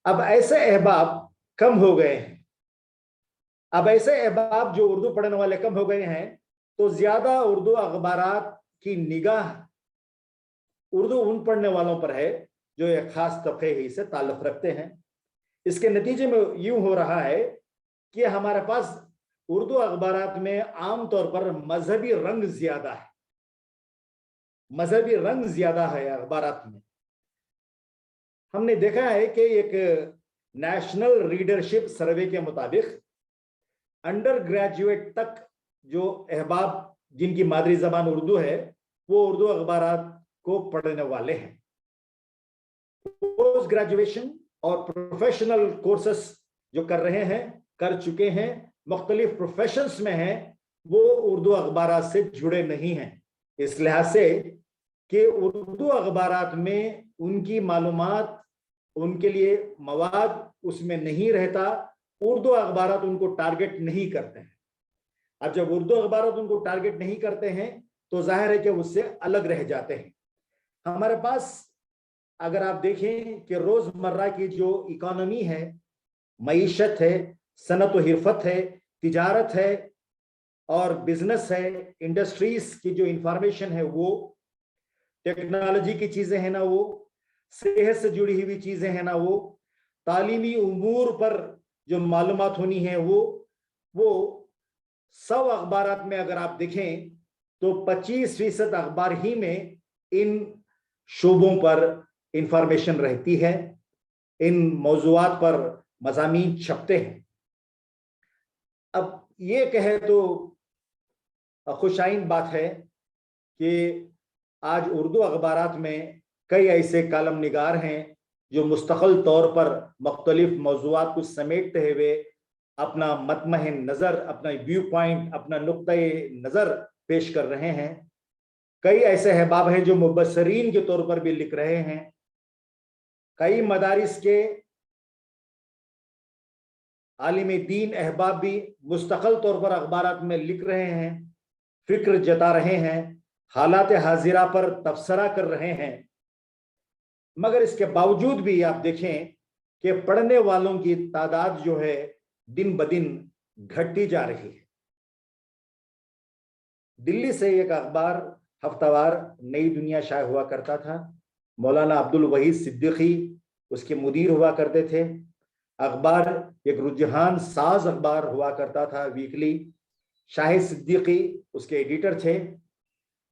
اب ایسے احباب کم ہو گئے ہیں. اب ایسے احباب جو اردو پڑھنے والے کم ہو گئے ہیں تو زیادہ اردو اخبارات کی نگاہ اردو ان پڑھنے والوں پر ہے جو ایک خاص طبقے ہی سے تعلق رکھتے ہیں. اس کے نتیجے میں یوں ہو رہا ہے کہ ہمارے پاس اردو اخبارات میں عام طور پر مذہبی رنگ زیادہ ہے. مذہبی رنگ زیادہ ہے اخبارات میں. ہم نے دیکھا ہے کہ ایک نیشنل ریڈرشپ سروے کے مطابق انڈر گریجویٹ تک جو احباب جن کی مادری زبان اردو ہے وہ اردو اخبارات کو پڑھنے والے ہیں. پوسٹ گریجویشن اور پروفیشنل کورسز جو کر رہے ہیں, کر چکے ہیں, مختلف پروفیشنز میں ہیں, وہ اردو اخبارات سے جڑے نہیں ہیں, اس لحاظ سے کہ اردو اخبارات میں ان کی معلومات, ان کے لیے مواد اس میں نہیں رہتا, اردو اخبارات ان کو ٹارگٹ نہیں کرتے ہیں. اب جب اردو اخبارات ان کو ٹارگٹ نہیں کرتے ہیں تو ظاہر ہے کہ اس سے الگ رہ جاتے ہیں. ہمارے پاس اگر آپ دیکھیں کہ روزمرہ کی جو اکانومی ہے, معیشت ہے, صنعت و حرفت ہے, تجارت ہے اور بزنس ہے, انڈسٹریز کی جو انفارمیشن ہے, وہ ٹیکنالوجی کی چیزیں ہیں نا, وہ صحت سے جڑی ہوئی چیزیں ہیں نا, وہ تعلیمی امور پر جو معلومات ہونی ہے, وہ 100 اخبارات میں اگر آپ دیکھیں تو 25% اخبار ہی میں ان شعبوں پر انفارمیشن رہتی ہے, ان موضوعات پر مضامین چھپتے ہیں. اب یہ کہے تو خوش آئند بات ہے کہ آج اردو اخبارات میں کئی ایسے کالم نگار ہیں جو مستقل طور پر مختلف موضوعات کو سمیٹتے ہوئے اپنا مطمح نظر, اپنا ویو پوائنٹ, اپنا نقطۂ نظر پیش کر رہے ہیں. کئی ایسے احباب ہیں جو مبصرین کے طور پر بھی لکھ رہے ہیں. کئی مدارس کے عالم دین احباب بھی مستقل طور پر اخبارات میں لکھ رہے ہیں, فکر جتا رہے ہیں, حالات حاضرہ پر تبصرہ کر رہے ہیں. مگر اس کے باوجود بھی آپ دیکھیں کہ پڑھنے والوں کی تعداد جو ہے دن بدن گھٹتی جا رہی ہے. دلی سے ایک اخبار ہفتہ وار نئی دنیا شائع ہوا کرتا تھا. مولانا عبدالوحید صدیقی اس کے مدیر ہوا کرتے تھے. اخبار ایک رجحان ساز اخبار ہوا کرتا تھا, ویکلی. شاہد صدیقی اس کے ایڈیٹر تھے.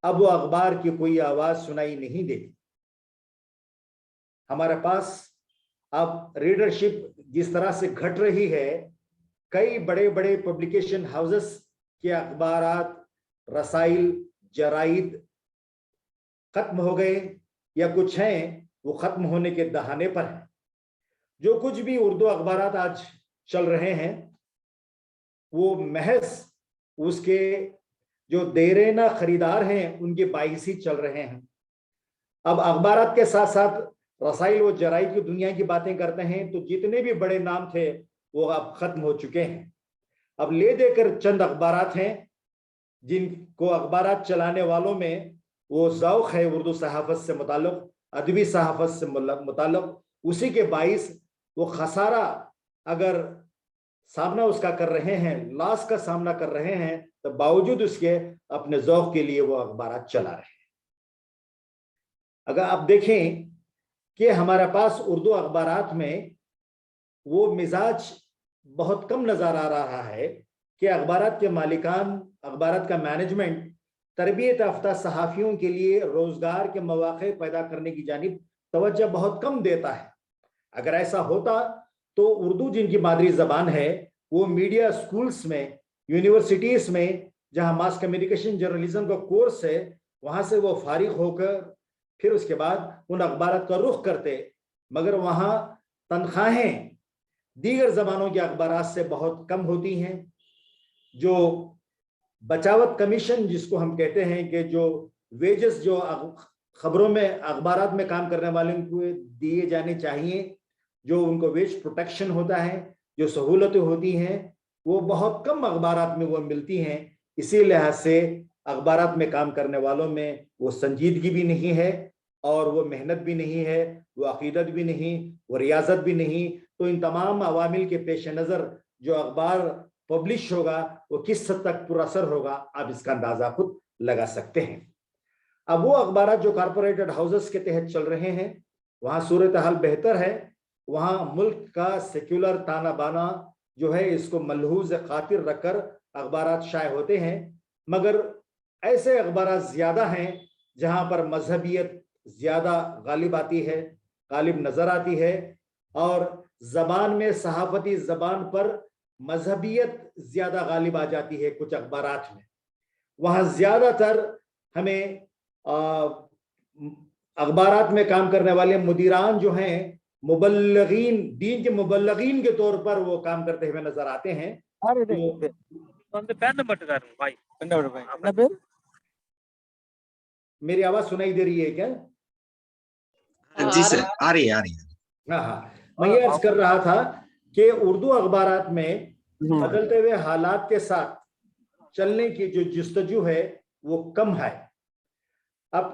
اب وہ اخبار کی کوئی آواز سنائی نہیں دیتی. ہمارے پاس اب ریڈرشپ جس طرح سے گھٹ رہی ہے, کئی بڑے بڑے پبلیکیشن ہاؤسز کے اخبارات, رسائل, جرائد ختم ہو گئے یا کچھ ہیں وہ ختم ہونے کے دہانے پر ہیں. جو کچھ بھی اردو اخبارات آج چل رہے ہیں وہ محض اس کے جو دیرینہ خریدار ہیں ان کے باعث ہی چل رہے ہیں. اب اخبارات کے ساتھ ساتھ رسائل و جرائد کی دنیا کی باتیں کرتے ہیں تو جتنے بھی بڑے نام تھے وہ اب ختم ہو چکے ہیں. اب لے دے کر چند اخبارات ہیں جن کو اخبارات چلانے والوں میں وہ ذوق ہے اردو صحافت سے متعلق, ادبی صحافت سے متعلق, اسی کے باعث وہ خسارہ اگر سامنا اس کا کر رہے ہیں, لاس کا سامنا کر رہے ہیں, تو باوجود اس کے اپنے ذوق کے لیے وہ اخبارات چلا رہے ہیں. اگر آپ دیکھیں کہ ہمارے پاس اردو اخبارات میں وہ مزاج بہت کم نظر آ رہا ہے کہ اخبارات کے مالکان, اخبارات کا مینجمنٹ تربیت یافتہ صحافیوں کے لیے روزگار کے مواقع پیدا کرنے کی جانب توجہ بہت کم دیتا ہے. اگر ایسا ہوتا تو اردو جن کی مادری زبان ہے وہ میڈیا سکولز میں, یونیورسٹیز میں جہاں ماس کمیونیکیشن جرنلزم کا کورس ہے وہاں سے وہ فارغ ہو کر پھر اس کے بعد ان اخبارات کا رخ کرتے, مگر وہاں تنخواہیں دیگر زبانوں کے اخبارات سے بہت کم ہوتی ہیں. جو بچاوت کمیشن جس کو ہم کہتے ہیں کہ جو ویجز جو خبروں میں اخبارات میں کام کرنے والوں کو دیے جانے چاہیے, جو ان کو ویج پروٹیکشن ہوتا ہے, جو سہولتیں ہوتی ہیں, وہ بہت کم اخبارات میں وہ ملتی ہیں. اسی لحاظ سے اخبارات میں کام کرنے والوں میں وہ سنجیدگی بھی نہیں ہے اور وہ محنت بھی نہیں ہے, وہ عقیدت بھی نہیں, وہ ریاضت بھی نہیں. تو ان تمام عوامل کے پیش نظر جو اخبار پبلش ہوگا وہ کس حد تک پر اثر ہوگا آپ اس کا اندازہ خود لگا سکتے ہیں. اب وہ اخبارات جو کارپوریٹڈ ہاؤسز کے تحت چل رہے ہیں وہاں صورتحال بہتر ہے, وہاں ملک کا سیکولر تانا بانا جو ہے اس کو ملحوظ خاطر رکھ کر اخبارات شائع ہوتے ہیں. مگر ایسے اخبارات زیادہ ہیں جہاں پر مذہبیت زیادہ غالب آتی ہے, غالب نظر آتی ہے، اور زبان میں صحافتی زبان پر مذہبیت زیادہ غالب آ جاتی ہے کچھ اخبارات میں. وہاں زیادہ تر ہمیں اخبارات میں کام کرنے والے مدیران جو ہیں مبلغین، دین کے مبلغین کے طور پر وہ کام کرتے ہوئے نظر آتے ہیں. میری آواز سنائی دے رہی ہے کیا؟ جی سر، آ رہی ہے. ہاں میں یہ عرض کر رہا تھا کہ اردو اخبارات میں بدلتے ہوئے حالات کے ساتھ چلنے کی جو جستجو ہے وہ کم ہے. اب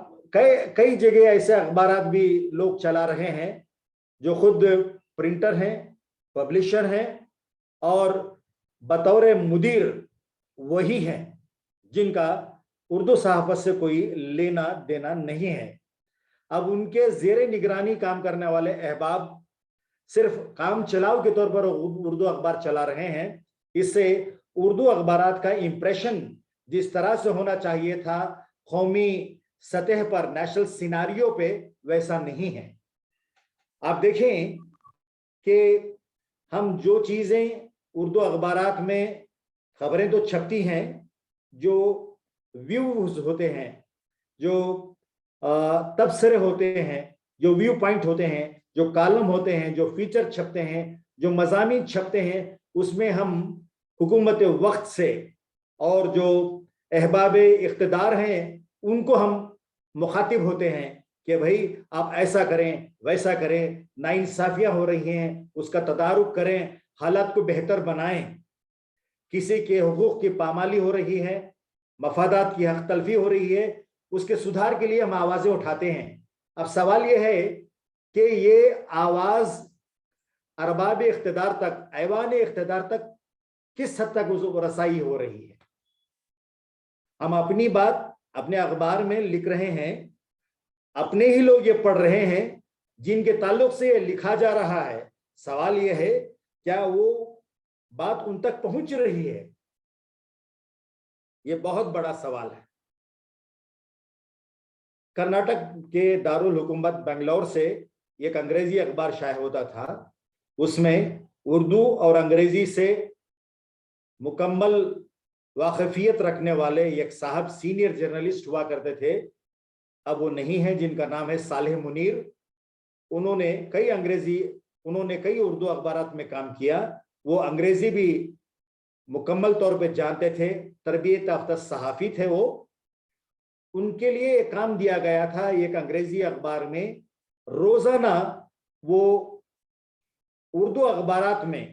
کئی جگہ ایسے اخبارات بھی لوگ چلا رہے ہیں جو خود پرنٹر ہیں، پبلشر ہیں، اور بطور مدیر وہی ہیں جن کا اردو صحافت سے کوئی لینا دینا نہیں ہے. اب ان کے زیر نگرانی کام کرنے والے احباب صرف کام چلاؤ کے طور پر اردو اخبار چلا رہے ہیں. اس سے اردو اخبارات کا امپریشن جس طرح سے ہونا چاہیے تھا قومی سطح پر، نیشنل سیناریو پہ، ویسا نہیں ہے. آپ دیکھیں کہ ہم جو چیزیں اردو اخبارات میں خبریں تو چھپتی ہیں، جو ویوز ہوتے ہیں، جو تبصرے ہوتے ہیں، جو ویو پوائنٹ ہوتے ہیں، جو کالم ہوتے ہیں، جو فیچر چھپتے ہیں، جو مضامین چھپتے ہیں، اس میں ہم حکومت وقت سے اور جو احباب اقتدار ہیں ان کو ہم مخاطب ہوتے ہیں کہ بھائی آپ ایسا کریں، ویسا کریں، ناانصافیاں ہو رہی ہیں اس کا تدارک کریں، حالات کو بہتر بنائیں، کسی کے حقوق کی پامالی ہو رہی ہے، مفادات کی حق تلفی ہو رہی ہے، اس کے سدھار کے لیے ہم آوازیں اٹھاتے ہیں. اب سوال یہ ہے کہ یہ آواز ارباب اقتدار تک، ایوان اقتدار تک کس حد تک رسائی ہو رہی ہے؟ ہم اپنی بات اپنے اخبار میں لکھ رہے ہیں، اپنے ہی لوگ یہ پڑھ رہے ہیں جن کے تعلق سے یہ لکھا جا رہا ہے. سوال یہ ہے کیا وہ بات ان تک پہنچ رہی ہے؟ یہ بہت بڑا سوال ہے. کرناٹک کے دارالحکومت بنگلور سے ایک انگریزی اخبار شائع ہوتا تھا. اس میں اردو اور انگریزی سے مکمل واقفیت رکھنے والے ایک صاحب سینئر جرنلسٹ ہوا کرتے تھے. اب وہ نہیں ہے، جن کا نام ہے صالح منیر. انہوں نے کئی اردو اخبارات میں کام کیا. وہ انگریزی بھی مکمل طور پہ جانتے تھے، تربیت یافتہ صحافی تھے. وہ ان کے لیے ایک کام دیا گیا تھا ایک انگریزی اخبار میں، روزانہ وہ اردو اخبارات میں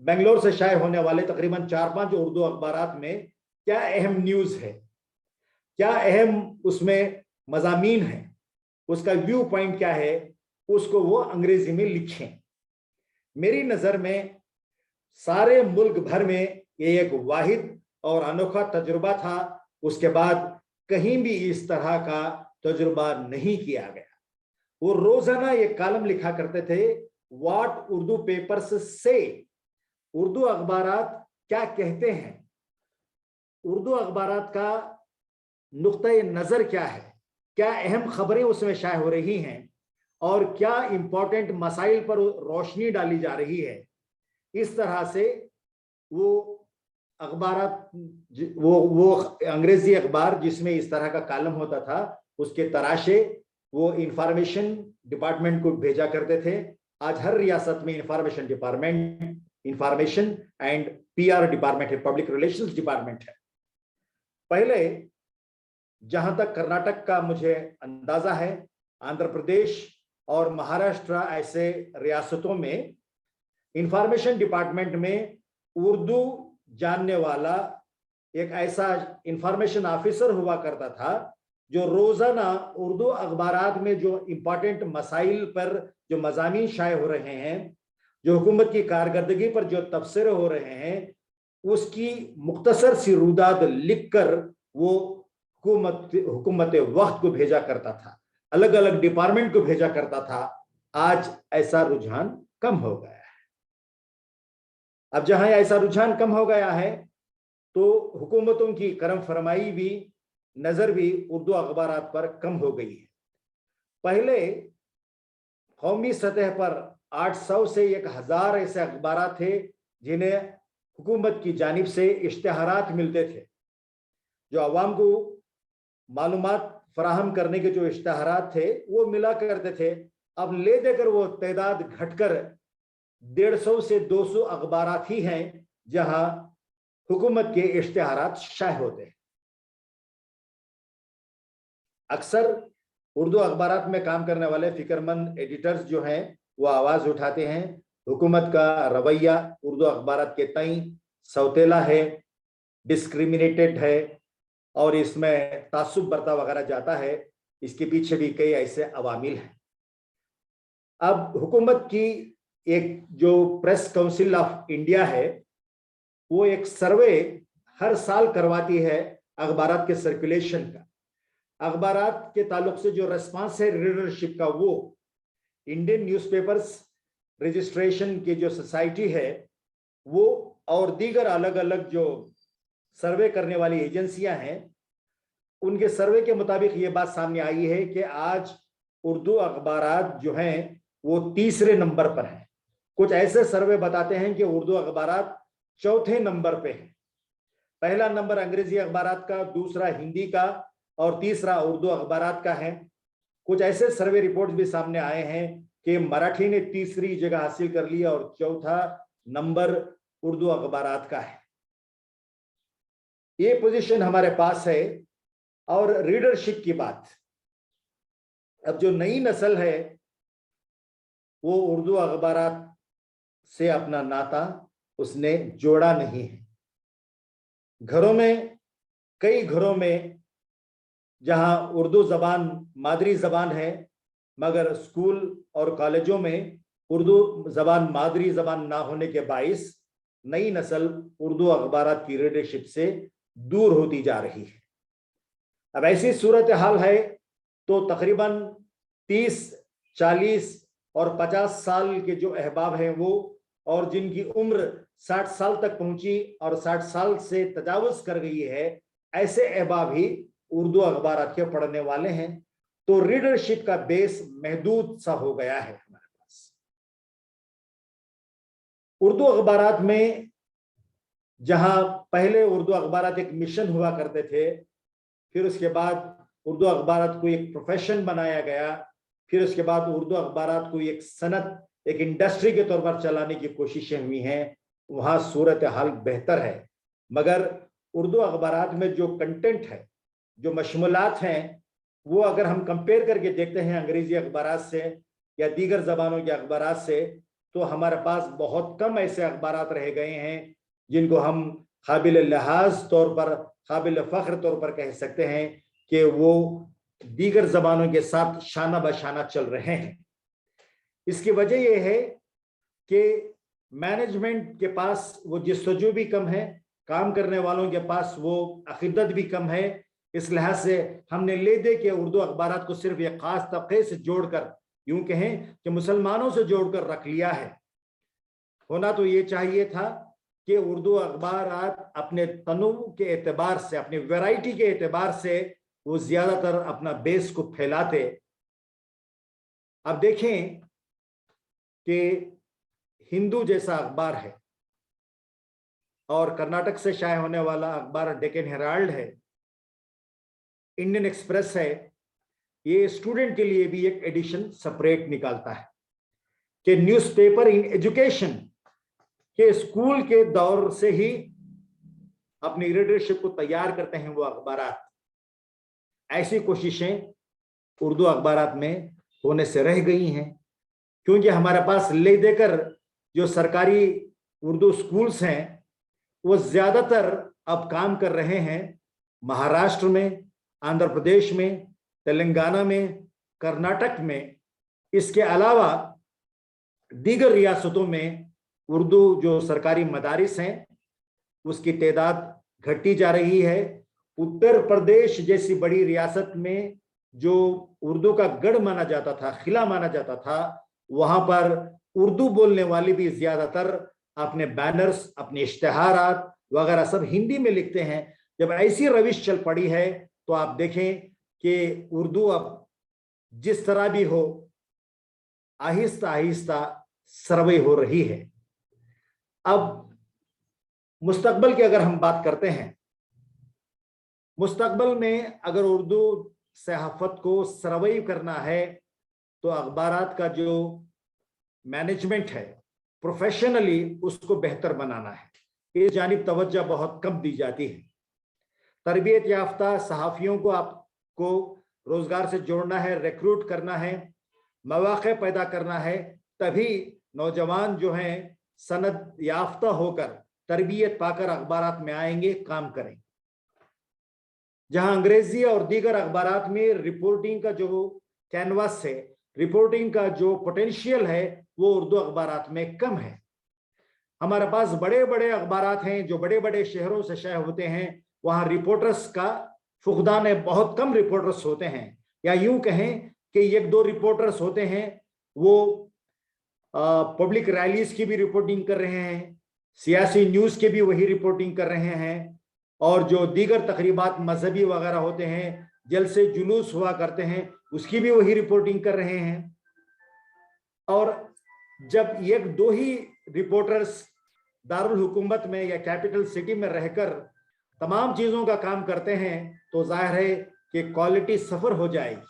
بنگلور سے شائع ہونے والے تقریباً 4-5 اردو اخبارات میں کیا اہم نیوز ہے، کیا اہم اس میں مضامین ہیں، اس کا ویو پوائنٹ کیا ہے، اس کو وہ انگریزی میں لکھیں. میری نظر میں سارے ملک بھر میں یہ ایک واحد اور انوکھا تجربہ تھا. اس کے بعد کہیں بھی اس طرح کا تجربہ نہیں کیا گیا. وہ روزانہ ایک کالم لکھا کرتے تھے، واٹ اردو پیپرز سے، اردو اخبارات کیا کہتے ہیں، اردو اخبارات کا نقطۂ نظر کیا ہے، کیا اہم خبریں اس میں شائع ہو رہی ہیں، اور کیا امپورٹنٹ مسائل پر روشنی ڈالی جا رہی ہے. اس طرح سے وہ اخبارات، وہ انگریزی اخبار جس میں اس طرح کا کالم ہوتا تھا، اس کے تراشے وہ انفارمیشن ڈپارٹمنٹ کو بھیجا کرتے تھے. آج ہر ریاست میں information department, information and PR department ہے، پبلک ریلیشنز ڈپارٹمنٹ ہے. پہلے جہاں تک کرناٹک کا مجھے اندازہ ہے، آندھرا پردیش اور مہاراشٹرا ایسے ریاستوں میں انفارمیشن ڈپارٹمنٹ میں اردو جاننے والا ایک ایسا انفارمیشن آفیسر ہوا کرتا تھا جو روزانہ اردو اخبارات میں جو امپورٹنٹ مسائل پر جو مضامین شائع ہو رہے ہیں، جو حکومت کی کارکردگی پر جو تبصرے ہو رہے ہیں، اس کی مختصر سی روداد لکھ کر وہ حکومت وقت کو بھیجا کرتا تھا، الگ الگ ڈپارٹمنٹ کو بھیجا کرتا تھا. آج ایسا رجحان کم ہو گیا ہے. اب جہاں ایسا رجحان کم ہو گیا ہے تو حکومتوں کی کرم فرمائی بھی، نظر بھی اردو اخبارات پر کم ہو گئی ہے. پہلے قومی سطح پر 800 سے 1000 ایسے اخبارات تھے جنہیں حکومت کی جانب سے اشتہارات ملتے تھے، جو عوام کو معلومات فراہم کرنے کے جو اشتہارات تھے وہ ملا کرتے تھے۔ اب لے دے کر وہ تعداد گھٹ کر 150 سے 200 اخبارات ہی ہیں جہاں حکومت کے اشتہارات شائع ہوتے ہیں۔ اکثر اردو اخبارات میں کام کرنے والے فکر مند ایڈیٹرز جو ہیں وہ آواز اٹھاتے ہیں حکومت کا رویہ اردو اخبارات کے تئیں سوتیلا ہے، ڈسکریمنیٹڈ ہے اور اس میں تعصب برتا وغیرہ جاتا ہے۔ اس کے پیچھے بھی کئی ایسے عوامل ہیں۔ اب حکومت کی ایک جو پریس کونسل آف انڈیا ہے وہ ایک سروے ہر سال کرواتی ہے اخبارات کے سرکولیشن کا۔ اخبارات کے تعلق سے جو ریسپانس ہے ریڈرشپ کا، وہ انڈین نیوز پیپرز رجسٹریشن کی جو سوسائٹی ہے وہ اور دیگر الگ الگ جو سروے کرنے والی ایجنسیاں ہیں ان کے سروے کے مطابق یہ بات سامنے آئی ہے کہ آج اردو اخبارات جو ہیں وہ 3رے نمبر پر ہیں۔ کچھ ایسے سروے بتاتے ہیں کہ اردو اخبارات 4تھے نمبر پہ ہیں۔ پہلا نمبر انگریزی اخبارات کا، دوسرا ہندی کا اور تیسرا اردو اخبارات کا ہے۔ کچھ ایسے سروے رپورٹ بھی سامنے آئے ہیں کہ مراٹھی نے 3ری جگہ حاصل کر لی اور 4تھا نمبر اردو اخبارات کا ہے۔ یہ پوزیشن ہمارے پاس ہے۔ اور ریڈرشپ کی بات، اب جو نئی نسل ہے وہ اردو اخبارات سے اپنا ناطا اس نے جوڑا نہیں ہے۔ گھروں میں، کئی گھروں میں جہاں اردو زبان مادری زبان ہے مگر اسکول اور کالجوں میں اردو زبان مادری زبان نہ ہونے کے باعث نئی نسل اردو اخبارات کی ریڈرشپ سے دور ہوتی جا رہی ہے۔ اب ایسی صورتحال ہے تو تقریباً 30، 40 اور 50 سال کے جو احباب ہیں وہ، اور جن کی عمر 60 سال تک پہنچی اور 60 سال سے تجاوز کر گئی ہے، ایسے احباب ہی اردو اخبارات کے پڑھنے والے ہیں۔ تو ریڈرشپ کا بیس محدود سا ہو گیا ہے ہمارے پاس۔ اردو اخبارات میں جہاں پہلے اردو اخبارات ایک مشن ہوا کرتے تھے، پھر اس کے بعد اردو اخبارات کو ایک پروفیشن بنایا گیا، پھر اس کے بعد اردو اخبارات کو ایک صنعت، ایک انڈسٹری کے طور پر چلانے کی کوششیں ہوئی ہیں، وہاں صورتحال بہتر ہے۔ مگر اردو اخبارات میں جو کنٹینٹ ہے، جو مشمولات ہیں، وہ اگر ہم کمپیئر کر کے دیکھتے ہیں انگریزی اخبارات سے یا دیگر زبانوں کے اخبارات سے، تو ہمارے پاس بہت کم ایسے اخبارات رہ گئے ہیں جن کو ہم قابل لحاظ طور پر، قابل فخر طور پر کہہ سکتے ہیں کہ وہ دیگر زبانوں کے ساتھ شانہ بشانہ چل رہے ہیں۔ اس کی وجہ یہ ہے کہ مینجمنٹ کے پاس وہ جستجو بھی کم ہے، کام کرنے والوں کے پاس وہ عقیدت بھی کم ہے۔ اس لحاظ سے ہم نے لے دے کہ اردو اخبارات کو صرف ایک خاص طبقے سے جوڑ کر، یوں کہیں کہ مسلمانوں سے جوڑ کر رکھ لیا ہے۔ ہونا تو یہ چاہیے تھا کہ اردو اخبارات اپنے تنوع کے اعتبار سے، اپنی ویرائٹی کے اعتبار سے وہ زیادہ تر اپنا بیس کو پھیلاتے۔ اب دیکھیں کہ ہندو جیسا اخبار ہے اور کرناٹک سے شائع ہونے والا اخبار ڈیکن ہیرالڈ ہے، انڈین ایکسپریس ہے، یہ اسٹوڈنٹ کے لیے بھی ایک ایڈیشن سپریٹ نکالتا ہے کہ نیوز پیپر ان ایجوکیشن، کہ اسکول کے دور سے ہی اپنی ریڈرشپ کو تیار کرتے ہیں وہ اخبارات۔ ایسی کوششیں اردو اخبارات میں ہونے سے رہ گئی ہیں، کیونکہ ہمارے پاس لے دے کر جو سرکاری اردو اسکولز ہیں وہ زیادہ تر اب کام کر رہے ہیں مہاراشٹر میں، آندھرا پردیش میں، تلنگانہ میں، کرناٹک میں۔ اس کے علاوہ دیگر ریاستوں میں اردو جو سرکاری مدارس ہیں اس کی تعداد گھٹتی جا رہی ہے۔ اتر پردیش جیسی بڑی ریاست میں جو اردو کا گڑھ مانا جاتا تھا، قلعہ مانا جاتا تھا، وہاں پر اردو بولنے والے بھی زیادہ تر اپنے بینرز، اپنے اشتہارات وغیرہ سب ہندی میں لکھتے ہیں۔ جب ایسی روش چل پڑی ہے تو آپ دیکھیں کہ اردو اب جس طرح بھی ہو आहिस्ता आहिस्ता सर्वे हो रही है। अब मुस्तकबिल की अगर हम बात करते हैं, मुस्तकबिल में अगर उर्दू सहाफत को सर्वाइव करना है तो अखबारात का जो मैनेजमेंट है प्रोफेशनली उसको बेहतर बनाना है। इस जानिब तवज्जो बहुत कम दी जाती है। तरबियत याफ्ता सहाफ़ियों को आपको रोजगार से जोड़ना है, रिक्रूट करना है, मौक़े पैदा करना है, तभी नौजवान जो हैं सनद याफ्ता होकर तरबियत पाकर अखबारात में आएंगे, काम करेंगे। जहां अंग्रेजी और दीगर अखबारात में रिपोर्टिंग का जो कैनवास है, रिपोर्टिंग का जो पोटेंशियल है, वो उर्दू अखबारात में कम है। हमारे पास बड़े बड़े अखबारात हैं जो बड़े बड़े शहरों से शाये होते हैं, वहां रिपोर्टर्स का फुकदान है, बहुत कम रिपोर्टर्स होते हैं, या यूं कहें कि एक दो रिपोर्टर्स होते हैं, वो पब्लिक रैलीज की भी रिपोर्टिंग कर रहे हैं, सियासी न्यूज़ के भी वही रिपोर्टिंग कर रहे हैं, और जो दीगर तकरीबात मजहबी वगैरह होते हैं, जलसे जुलूस हुआ करते हैं, उसकी भी वही रिपोर्टिंग कर रहे हैं। और जब एक दो ही रिपोर्टर्स दारुल हुकूमत में या कैपिटल सिटी में रहकर तमाम चीज़ों का काम करते हैं तो जाहिर है कि क्वालिटी सफ़र हो जाएगी।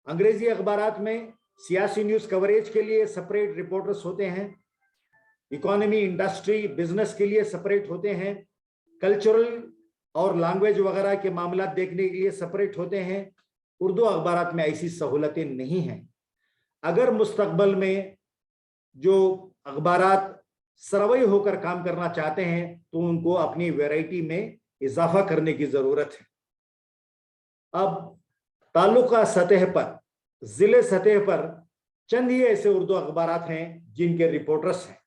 अंग्रेजी अखबारात में सियासी न्यूज़ कवरेज के लिए सेपरेट रिपोर्टर्स होते हैं, इकोनॉमी, इंडस्ट्री, बिजनेस के लिए सेपरेट होते हैं, कल्चरल और लैंग्वेज वगैरह के मामला देखने के लिए सेपरेट होते हैं। उर्दू अखबारात में ऐसी सहूलतें नहीं हैं। अगर मुस्तकबिल में जो अखबारात सर्वे होकर काम करना चाहते हैं तो उनको अपनी वैरायटी में इजाफा करने की जरूरत है। अब तालुका सतह पर, जिले सतह पर चंद ही ऐसे उर्दू अखबारात हैं जिनके रिपोर्टर्स हैं,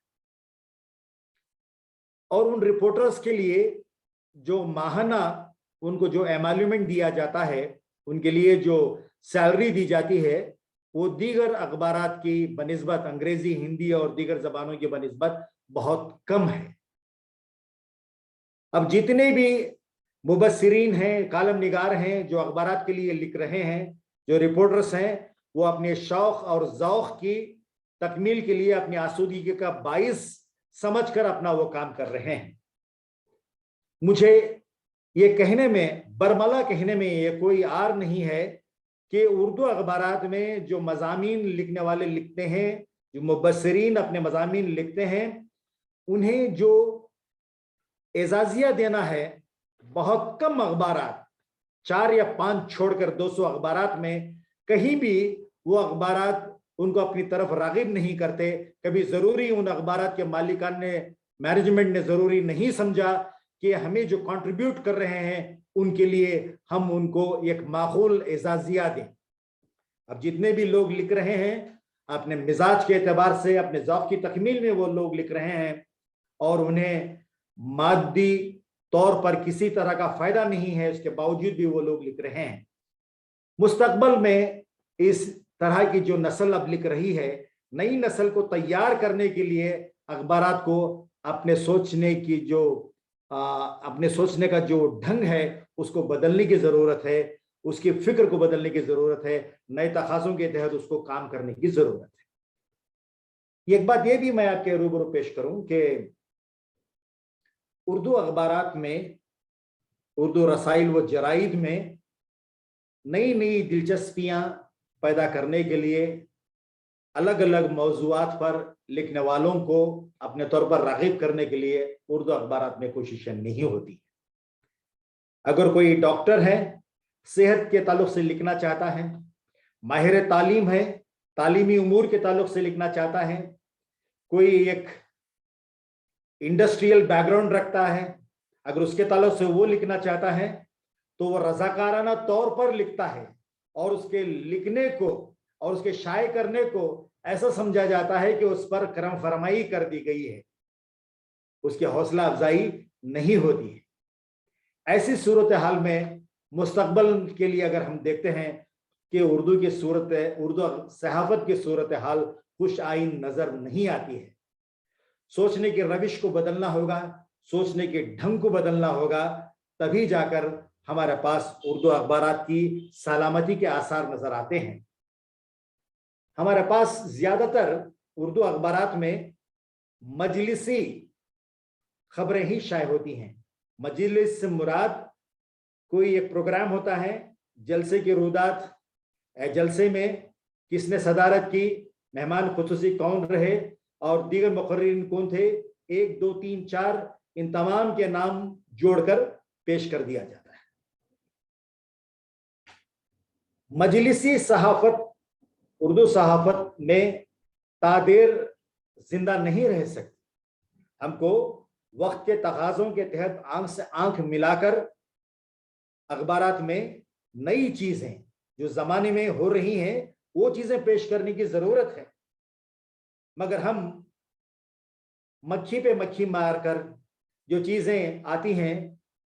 और उन रिपोर्टर्स के लिए जो माहाना उनको जो एमॉल्यूमेंट दिया जाता है, उनके लिए जो सैलरी दी जाती है, वो दीगर अखबारात की बनिस्बत, अंग्रेजी, हिंदी और दीगर जबानों की बनिस्बत बहुत कम है। अब जितने भी मुबस्सिरीन हैं, कालम निगार हैं, जो अखबारात के लिए लिख रहे हैं, जो रिपोर्टर्स हैं, वो अपने शौक और ज़ौक़ की तकमील के लिए अपनी आसूदगी का बाइस समझकर अपना वो काम कर रहे हैं। मुझे ये कहने में, बरमला कहने में ये कोई आर नहीं है कि उर्दू अखबारात में जो मज़ामीन लिखने वाले लिखते हैं, जो मुबस्सिरीन अपने मज़ामीन लिखते हैं, उन्हें जो एजाजिया देना है, बहुत कम अखबारात, 4 या 5 छोड़कर 200 अखबारात में कहीं भी वो अखबारात उनको अपनी तरफ रागिब नहीं करते। कभी ज़रूरी उन अखबारात के मालिकान ने, मैनेजमेंट ने ज़रूरी नहीं समझा कि हमें जो कंट्रीब्यूट कर रहे हैं उनके लिए हम उनको एक माकूल एजाजिया दें। अब जितने भी लोग लिख रहे हैं, अपने मिजाज के एतबार से, अपने ज़ौक़ की तकमील में वो लोग लिख रहे हैं, और उन्हें मादी तौर पर किसी तरह का फायदा नहीं है, उसके बावजूद भी वो लोग लिख रहे हैं। मुस्तकबिल में इस तरह की जो नस्ल अब लिख रही है, नई नस्ल को तैयार करने के लिए अखबारात को अपने सोचने की जो अपने सोचने का जो ढंग है उसको बदलने की ज़रूरत है, उसकी फिक्र को बदलने की ज़रूरत है, नए तकाज़ों के तहत उसको काम करने की ज़रूरत है। एक बात ये भी मैं आपके रूबरू पेश करूं कि उर्दू अखबारात में, उर्दू रसाइल व जराइद में नई नई दिलचस्पियां पैदा करने के लिए अलग अलग मौज़ूआत पर लिखने वालों को अपने तौर पर राग़िब करने के लिए उर्दू अखबारात में कोशिशें नहीं होती। अगर कोई डॉक्टर है, सेहत के ताल्लुक से लिखना चाहता है, माहिर तालीम है, तालीमी उमूर के ताल्लुक से लिखना चाहता है, कोई एक इंडस्ट्रियल बैकग्राउंड रखता है, अगर उसके ताल्लुक से वो लिखना चाहता है तो वो रज़ाकाराना तौर पर लिखता है, और उसके लिखने को और उसके शाये करने को ऐसा समझा जाता है कि उस पर करम फरमाई कर दी गई है, उसकी हौसला अफजाई नहीं होती है। ऐसी सूरत हाल में मुस्तकबिल के लिए अगर हम देखते हैं कि उर्दू सहाफत की सूरत हाल खुश आइन नजर नहीं आती है। सोचने की रविश को बदलना होगा, सोचने के ढंग को बदलना होगा, तभी जाकर हमारे पास उर्दू अखबारात की सलामती के आसार नजर आते हैं। हमारे पास ज्यादातर उर्दू अखबारात में मजलिसी खबरें ही शाये होती हैं। मजलिस से मुराद कोई एक प्रोग्राम होता है, जलसे की रुदात, जलसे में किसने सदारत की, मेहमान खुसूसी कौन रहे और दीगर मुकर्रिरीन कौन थे, 1 2 3 4 इन तमाम के नाम जोड़कर पेश कर दिया जाता है। मजलिसी सहाफत उर्दू सहाफत में तादेर जिंदा नहीं रह सकती। हमको वक्त के तकाज़ों के तहत आंख से आंख मिलाकर अखबारात में नई चीजें जो जमाने में हो रही हैं वो चीजें पेश करने की जरूरत है। मगर हम मक्खी पे मक्खी मारकर जो चीजें आती हैं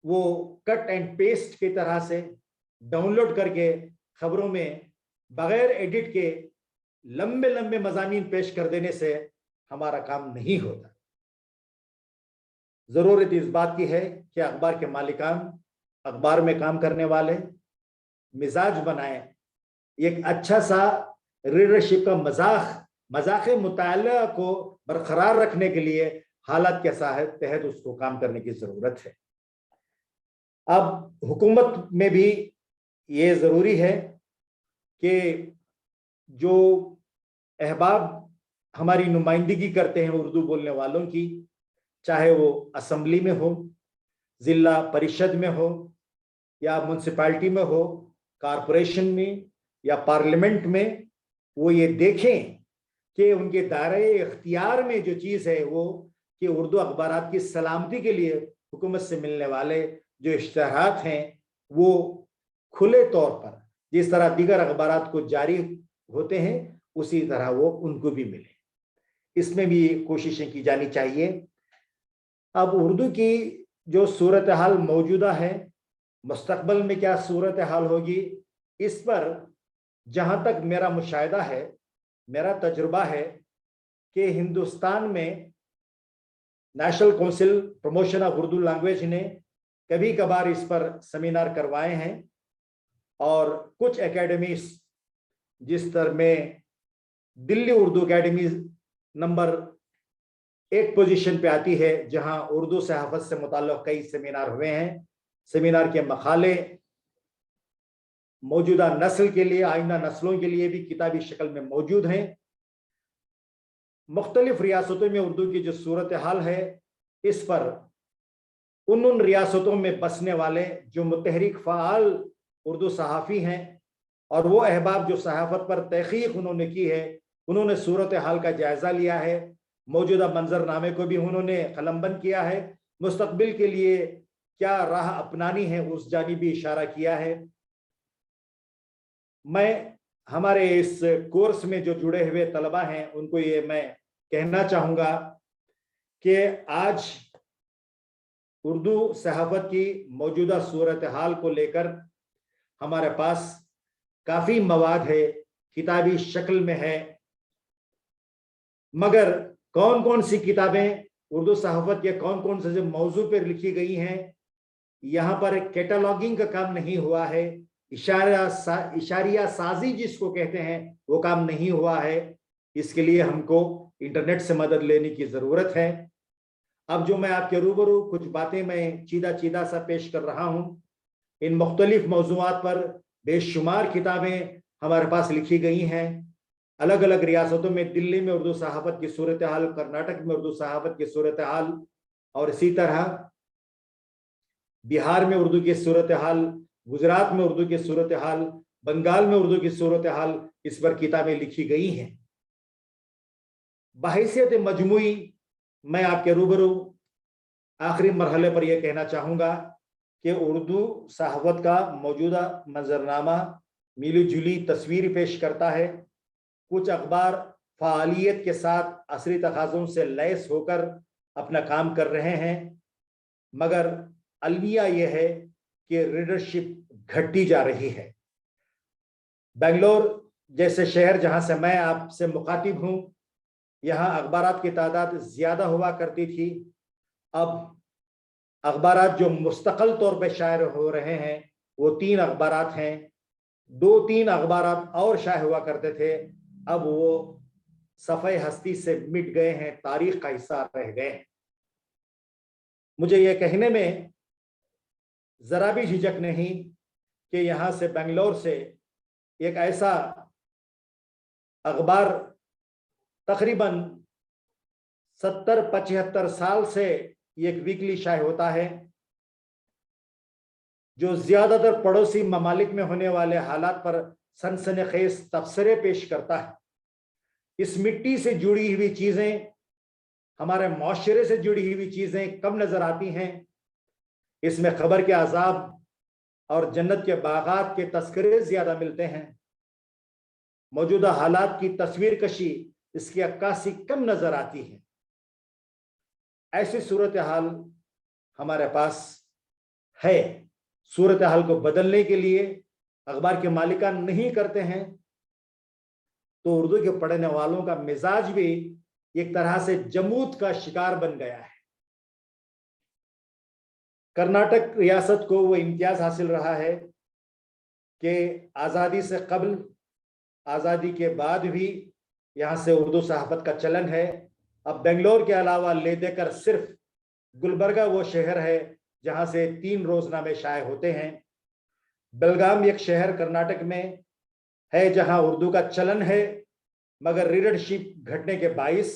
वो कट एंड पेस्ट की तरह से डाउनलोड करके खबरों में बगैर एडिट के लंबे लंबे मज़ामीन पेश कर देने से हमारा काम नहीं होता। जरूरत इस बात की है कि अखबार के मालिकान, अखबार में काम करने वाले मिजाज बनाएं, एक अच्छा सा रीडरशिप का मजाक मुताला को बरकरार रखने के लिए हालात के तहत उसको काम करने की जरूरत है। अब हुकूमत में भी ये जरूरी है कि जो अहबाब हमारी नुमाइंदगी करते हैं उर्दू बोलने वालों की, चाहे वो असम्बली में हो, जिला परिषद में हो या म्यूनसिपैलिटी में हो, कारपोरेशन में या पार्लियामेंट में, वो ये देखें कि उनके दायरे इख्तियार में जो चीज़ है वो कि उर्दू अखबारात की सलामती के लिए हुकूमत से मिलने वाले जो इश्तहारात हैं वो खुले तौर पर जिस तरह दीगर अखबारात को जारी होते हैं उसी तरह वो उनको भी मिले। इसमें भी कोशिशें की जानी चाहिए। अब उर्दू की जो सूरत हाल मौजूदा है, मुस्तकबल में क्या सूरत हाल होगी, इस पर जहाँ तक मेरा मुशाहिदा है, मेरा तजुर्बा है कि हिंदुस्तान में national council promotion of Urdu language ने कभी कभार इस पर सेमिनार करवाए हैं और कुछ एकेडमीज जिस तरह में Delhi Urdu academy number 1 position पे आती है जहां उर्दू सहाफत से मुताल्लिक़ कई सेमिनार हुए हैं। सेमिनार के मकाले मौजूदा नस्ल के लिए, आइंदा नस्लों के लिए भी किताबी शक्ल में मौजूद हैं। मुख्तलिफ रियासतों में उर्दू की जो सूरत हाल है, इस पर उन रियासतों में बसने वाले जो मुतहरिक फ़ाल उर्दू सहाफ़ी हैं और वो अहबाब जो सहाफ़त पर तहक़ीक़ उन्होंने की है, उन्होंने सूरत हाल का जायज़ा लिया है, मौजूदा मंजरनामे को भी उन्होंने कलमबंद किया है, मुस्तक़बिल के लिए क्या राह अपनानी है उस जानिब भी इशारा किया है। मैं हमारे इस कोर्स में जो जुड़े हुए तलबा हैं उनको ये मैं कहना चाहूँगा कि आज उर्दू सहाफ़त की मौजूदा सूरत हाल को लेकर हमारे पास काफ़ी मवाद है, किताबी शक्ल में है, मगर कौन कौन सी किताबें उर्दू सहाफ़त के कौन कौन से मौजू पर लिखी गई हैं, यहाँ पर कैटलॉगिंग का काम नहीं हुआ है, इशारिया साजी जिसको कहते हैं वो काम नहीं हुआ है। इसके लिए हमको इंटरनेट से मदद लेने की ज़रूरत है। अब जो मैं आपके रूबरू कुछ बातें मैं चीदा सा पेश कर रहा हूँ, इन मुख्तलिफ मौज़ूआत पर बेशुमार किताबें हमारे पास लिखी गई हैं। अलग अलग रियासतों में, दिल्ली में उर्दू सहाफ़त की सूरत हाल, कर्नाटक में उर्दू सहाफ़त की सूरत हाल और इसी तरह बिहार में उर्दू की सूरत हाल, गुजरात में उर्दू की सूरत हाल, बंगाल में उर्दू की सूरत हाल, इस पर किताबें लिखी गई हैं। बहैसियत मजमूई मैं आपके रूबरू आखिरी मरहले पर यह कहना चाहूँगा कि उर्दू सहाफ़त का मौजूदा मंजरनामा मिली जुली तस्वीर पेश करता है। कुछ अखबार फ़ालियत के साथ असरी तकाज़ों से लैस होकर अपना काम कर रहे हैं, मगर अलमिया यह है कि रीडरशिप घटती जा रही है। बेंगलोर जैसे शहर जहाँ से मैं आपसे मुखातिब हूँ, यहाँ अखबारात की तादाद ज़्यादा हुआ करती थी। अब अखबारात जो मुस्तकिल तौर पर शायर हो रहे हैं वो 3 अखबारात हैं। 2-3 अखबारात और शाये हुआ करते थे, اب وہ صفحہ ہستی سے مٹ گئے ہیں، تاریخ کا حصہ رہ گئے ہیں۔ مجھے یہ کہنے میں ذرا بھی جھجک نہیں کہ یہاں سے بنگلور سے ایک ایسا اخبار تقریباً 70-75 سال سے ایک ویکلی شائع ہوتا ہے، جو زیادہ تر پڑوسی ممالک میں ہونے والے حالات پر سنسنی خیز تبصرے پیش کرتا ہے۔ اس مٹی سے جڑی ہوئی چیزیں، ہمارے معاشرے سے جڑی ہوئی چیزیں کم نظر آتی ہیں۔ اس میں خبر کے عذاب اور جنت کے باغات کے تذکرے زیادہ ملتے ہیں۔ موجودہ حالات کی تصویر کشی، اس کی عکاسی کم نظر آتی ہے۔ ایسی صورتحال ہمارے پاس ہے۔ صورتحال کو بدلنے کے لیے اخبار کے مالکان نہیں کرتے ہیں تو اردو کے پڑھنے والوں کا مزاج بھی ایک طرح سے جمود کا شکار بن گیا ہے۔ کرناٹک ریاست کو وہ امتیاز حاصل رہا ہے کہ آزادی سے قبل، آزادی کے بعد بھی یہاں سے اردو صحافت کا چلن ہے۔ اب بنگلور کے علاوہ لے دے کر صرف گلبرگہ وہ شہر ہے جہاں سے 3 روزنامے شائع ہوتے ہیں۔ بلگام ایک شہر کرناٹک میں ہے جہاں اردو کا چلن ہے، مگر ریڈرشپ گھٹنے کے باعث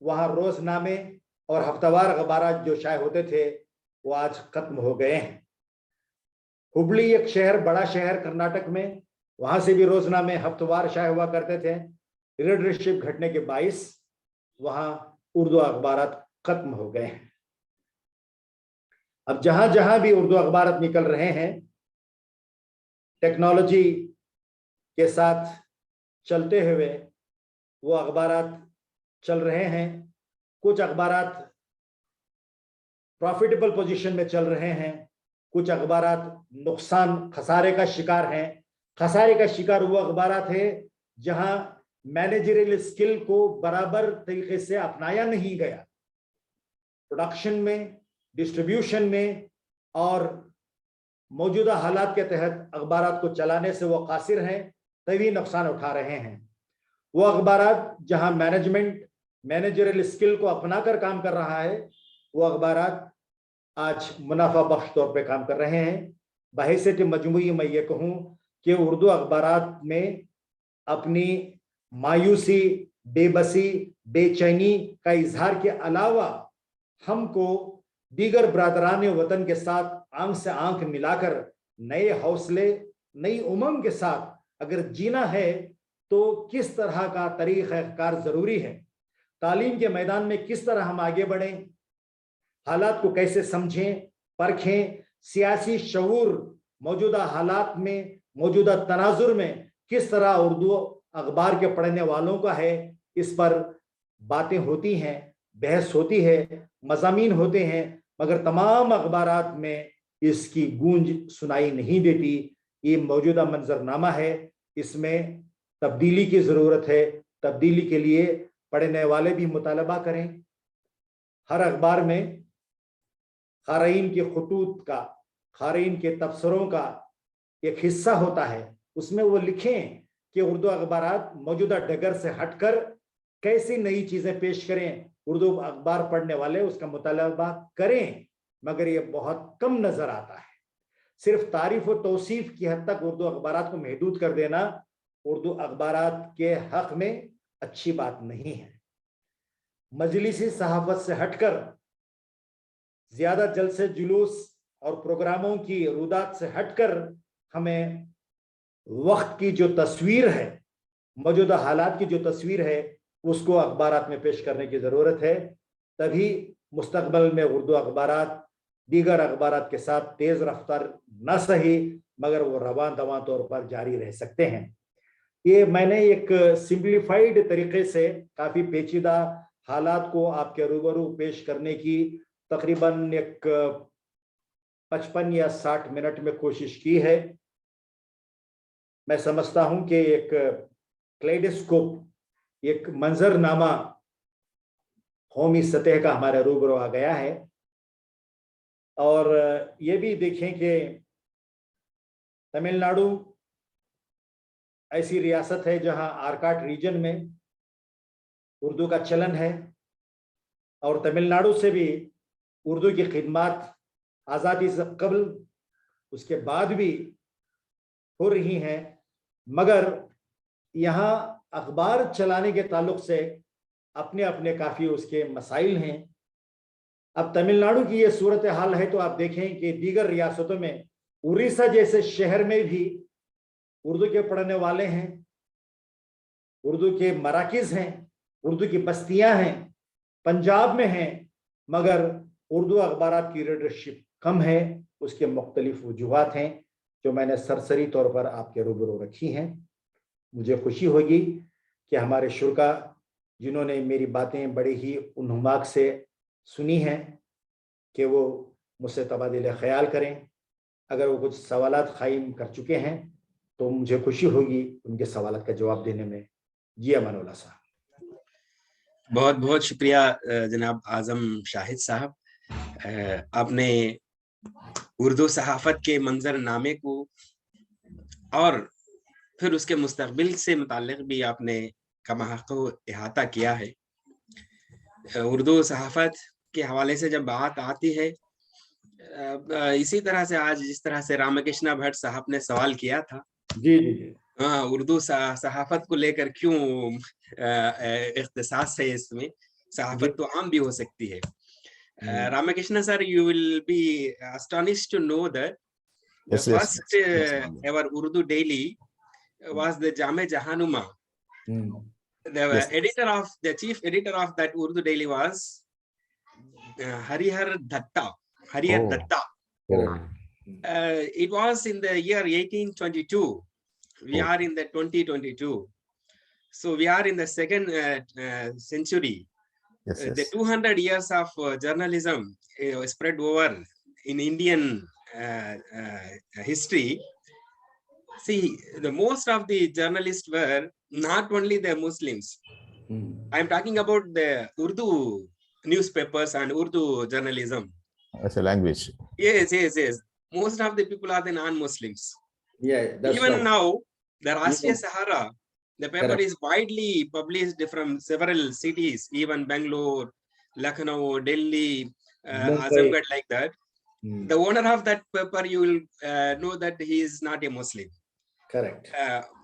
وہاں روزنامے اور ہفتہ وار اخبارات جو شائع ہوتے تھے وہ آج ختم ہو گئے ہیں۔ ہبلی ایک شہر، بڑا شہر کرناٹک میں، وہاں سے بھی روزنامے ہفتہ وار شائع ہوا کرتے تھے۔ ریڈرشپ گھٹنے کے باعث وہاں اردو اخبارات ختم ہو گئے ہیں۔ اب جہاں جہاں بھی اردو اخبارات نکل رہے ہیں، ٹیکنالوجی کے ساتھ چلتے ہوئے وہ اخبارات چل رہے ہیں۔ کچھ اخبارات پروفیٹیبل پوزیشن میں چل رہے ہیں، کچھ اخبارات نقصان خسارے کا شکار ہیں۔ خسارے کا شکار وہ اخبارات ہیں جہاں مینیجریل اسکل کو برابر طریقے سے اپنایا نہیں گیا، پروڈکشن میں، ڈسٹریبیوشن میں، اور موجودہ حالات کے تحت اخبارات کو چلانے سے وہ قاصر ہیں، طویل نقصان اٹھا رہے ہیں۔ وہ اخبارات جہاں مینجمنٹ مینیجریل اسکل کو اپنا کر کام کر رہا ہے، وہ اخبارات آج منافع بخش طور پہ کام کر رہے ہیں۔ بحیثیت مجموعی میں یہ کہوں کہ اردو اخبارات میں اپنی مایوسی، بے بسی، بے چینی کا اظہار کے علاوہ ہم کو دیگر برادران وطن کے ساتھ آنکھ سے آنکھ ملا کر نئے حوصلے، نئی امنگ کے ساتھ اگر جینا ہے تو کس طرح کا طریقہ کار ضروری ہے، تعلیم کے میدان میں کس طرح ہم آگے بڑھیں، حالات کو کیسے سمجھیں، پرکھیں، سیاسی شعور موجودہ حالات میں، موجودہ تناظر میں کس طرح اردو اخبار کے پڑھنے والوں کا ہے، اس پر باتیں ہوتی ہیں، بحث ہوتی ہے، مضامین ہوتے ہیں، مگر تمام اخبارات میں اس کی گونج سنائی نہیں دیتی۔ یہ موجودہ منظرنامہ ہے، اس میں تبدیلی کی ضرورت ہے۔ تبدیلی کے لیے پڑھنے والے بھی مطالبہ کریں۔ ہر اخبار میں قارئین کے خطوط کا، قارئین کے تبصروں کا ایک حصہ ہوتا ہے، اس میں وہ لکھیں کہ اردو اخبارات موجودہ ڈگر سے ہٹ کر کیسی نئی چیزیں پیش کریں۔ اردو اخبار پڑھنے والے اس کا مطالبہ کریں، مگر یہ بہت کم نظر آتا ہے۔ صرف تعریف و توصیف کی حد تک اردو اخبارات کو محدود کر دینا اردو اخبارات کے حق میں اچھی بات نہیں ہے۔ مجلسی صحافت سے ہٹ کر، زیادہ جلسے جلوس اور پروگراموں کی رودات سے ہٹ کر ہمیں وقت کی جو تصویر ہے، موجودہ حالات کی جو تصویر ہے، اس کو اخبارات میں پیش کرنے کی ضرورت ہے۔ تبھی مستقبل میں اردو اخبارات دیگر اخبارات کے ساتھ تیز رفتار نہ صحیح مگر وہ رواں دواں طور پر جاری رہ سکتے ہیں۔ یہ میں نے ایک سمپلیفائیڈ طریقے سے کافی پیچیدہ حالات کو آپ کے روبرو پیش کرنے کی تقریباً ایک 55 یا 60 منٹ میں کوشش کی ہے۔ میں سمجھتا ہوں کہ ایک کلیڈوسکوپ، ایک منظرنامہ قومی سطح کا ہمارے روبرو آ گیا ہے۔ اور یہ بھی دیکھیں کہ تمل ناڈو ऐसी रियासत है जहां आर्काट रीजन में उर्दू का चलन है और तमिलनाडु से भी उर्दू की खिदमत आज़ादी से कबल उसके बाद भी हो रही हैं, मगर यहाँ अखबार चलाने के ताल्लुक से अपने अपने काफ़ी उसके मसाइल हैं। अब तमिलनाडु की ये सूरत हाल है तो आप देखें कि दीगर रियासतों में उड़ीसा जैसे शहर में भी उर्दू के पढ़ने वाले हैं, उर्दू के मराकिज़ हैं, उर्दू की बस्तियां हैं, पंजाब में हैं, मगर उर्दू अखबारात की रीडरशिप कम है। उसके मुख्तलिफ वजूहात हैं जो मैंने सरसरी तौर पर आपके रूबरू रखी हैं। मुझे खुशी होगी कि हमारे शुरा जिन्होंने मेरी बातें बड़े ही उन्हुमाक से सुनी हैं कि वो मुझसे तबादिल ख्याल करें। अगर वो कुछ सवालात क़ायम कर चुके हैं तो मुझे खुशी होगी उनके सवालात का जवाब देने में। जी अमानुल्लाह साहब। बहुत बहुत शुक्रिया जनाब आज़म शाहिद साहब, आपने उर्दू सहाफ़त के मंजरनामे को और फिर उसके मुस्तक़बिल से मुताल्लिक़ भी आपने कमाहक़ो इहाता किया है। उर्दू सहाफ़त के हवाले से जब बात आती है, इसी तरह से आज जिस तरह से रामकृष्ण भट्ट साहब ने सवाल किया था, जी जी जी, हाँ, उर्दू सहाफ़त को लेकर क्यों इख्तिसास है इसमें, सहाफ़त तो आम भी हो सकती है। Ramakrishna sir, you will be astonished to know that the first ever Urdu daily was the Jame Jahanuma. The chief editor of that Urdu daily was Harihar Datta. It was in the year 1822. We are in the 2022. So we are in the second century. The 200 years of journalism spread over in Indian history. See, the most of the journalists were not only the Muslims. I'm talking about the Urdu newspapers and Urdu journalism. As a language. Yes. Most of the people are the non-Muslims. Yeah, that's even right. Now, the Rashtriya Sahara, the paper is widely published from several cities, even Bangalore, Lucknow, Delhi, Azamgarh, like that. The owner of that paper, you will know that he is not a Muslim. Correct.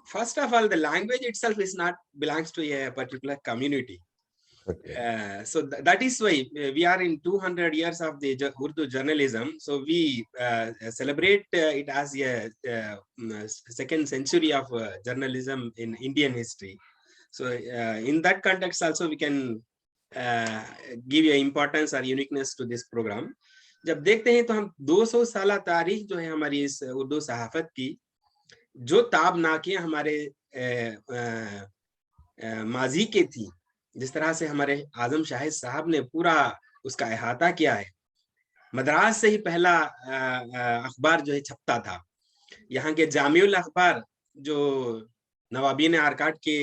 First of all, the language itself is not belongs to a particular community. Okay. So that is why we are in 200 years of the Urdu journalism. So we celebrate it as a second century of journalism in Indian history. So in that context also we can give a importance or uniqueness to this program. जब देखते हैं तो हम 200 साल तारीख जो है हमारी इस उर्दू सहाफत की, जो ताबनाकियां हमारे माजी के थी, जिस तरह से हमारे आज़म शाहिद साहब ने पूरा उसका अहाता किया है। मद्रास से ही पहला अखबार जो है छपता था। यहाँ के जामिउल अखबार जो नवाबीन आरकाट के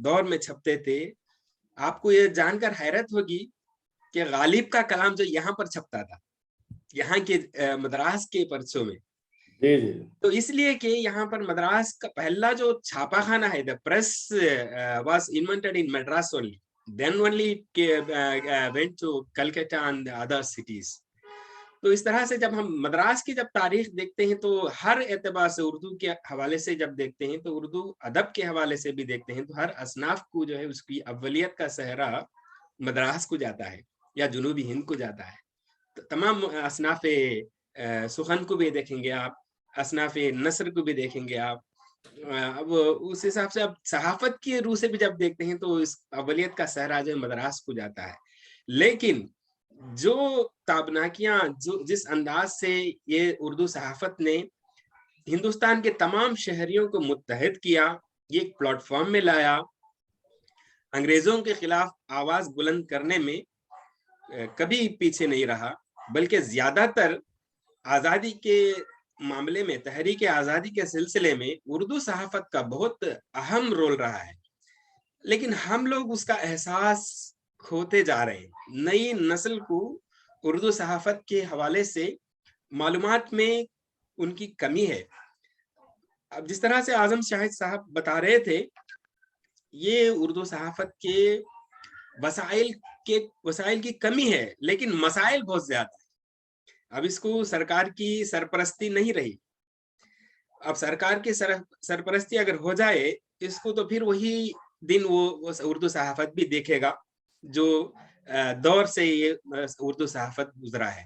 दौर में छपते थे, आपको ये जानकर हैरत होगी कि गालिब का कलाम जो यहाँ पर छपता था, यहाँ के मद्रास के पर्चों में। तो इसलिए कि यहाँ पर मद्रास का पहला जो छापाखाना है, the press was invented in Madras only, then only went to Calcutta and the other cities. तो इस तरह से जब हम मद्रास की जब तारीख देखते हैं तो हर एतबार से उर्दू के हवाले से जब देखते हैं तो उर्दू अदब के हवाले से भी देखते हैं तो हर असनाफ को जो है उसकी अव्वलियत का सहरा मद्रास को जाता है या जुनूबी हिंद को जाता है। तो तमाम असनाफ सुखन को भी देखेंगे आप, असनाफ नसर को भी देखेंगे आप। अब उस हिसाब से अब सहाफत की रूह से भी जब देखते हैं तो इस अवलियत का सहरा जो मद्रास को जाता है। लेकिन जो ताबनाकियां जो जिस अंदाज से ये उर्दू सहाफत ने हिंदुस्तान के तमाम शहरियों को मुत्तहिद किया, ये एक प्लेटफॉर्म में लाया, अंग्रेजों के खिलाफ आवाज बुलंद करने में कभी पीछे नहीं रहा, बल्कि ज्यादातर आजादी के मामले में, तहरीक आजादी के सिलसिले में उर्दू सहाफत का बहुत अहम रोल रहा है। लेकिन हम लोग उसका एहसास खोते जा रहे हैं। नई नस्ल को उर्दू सहाफत के हवाले से मालूमात में उनकी कमी है। اب جس طرح سے اعظم شاہد صاحب بتا رہے تھے، یہ اردو صحافت کے وسائل کی کمی ہے، لیکن مسائل بہت زیادہ ہیں. اب اس کو سرکار کی سرپرستی نہیں رہی. اب سرکار کی سرپرستی اگر ہو جائے اس کو، تو پھر وہی دن وہ اردو صحافت بھی دیکھے گا جو دور سے یہ اردو صحافت گزرا ہے.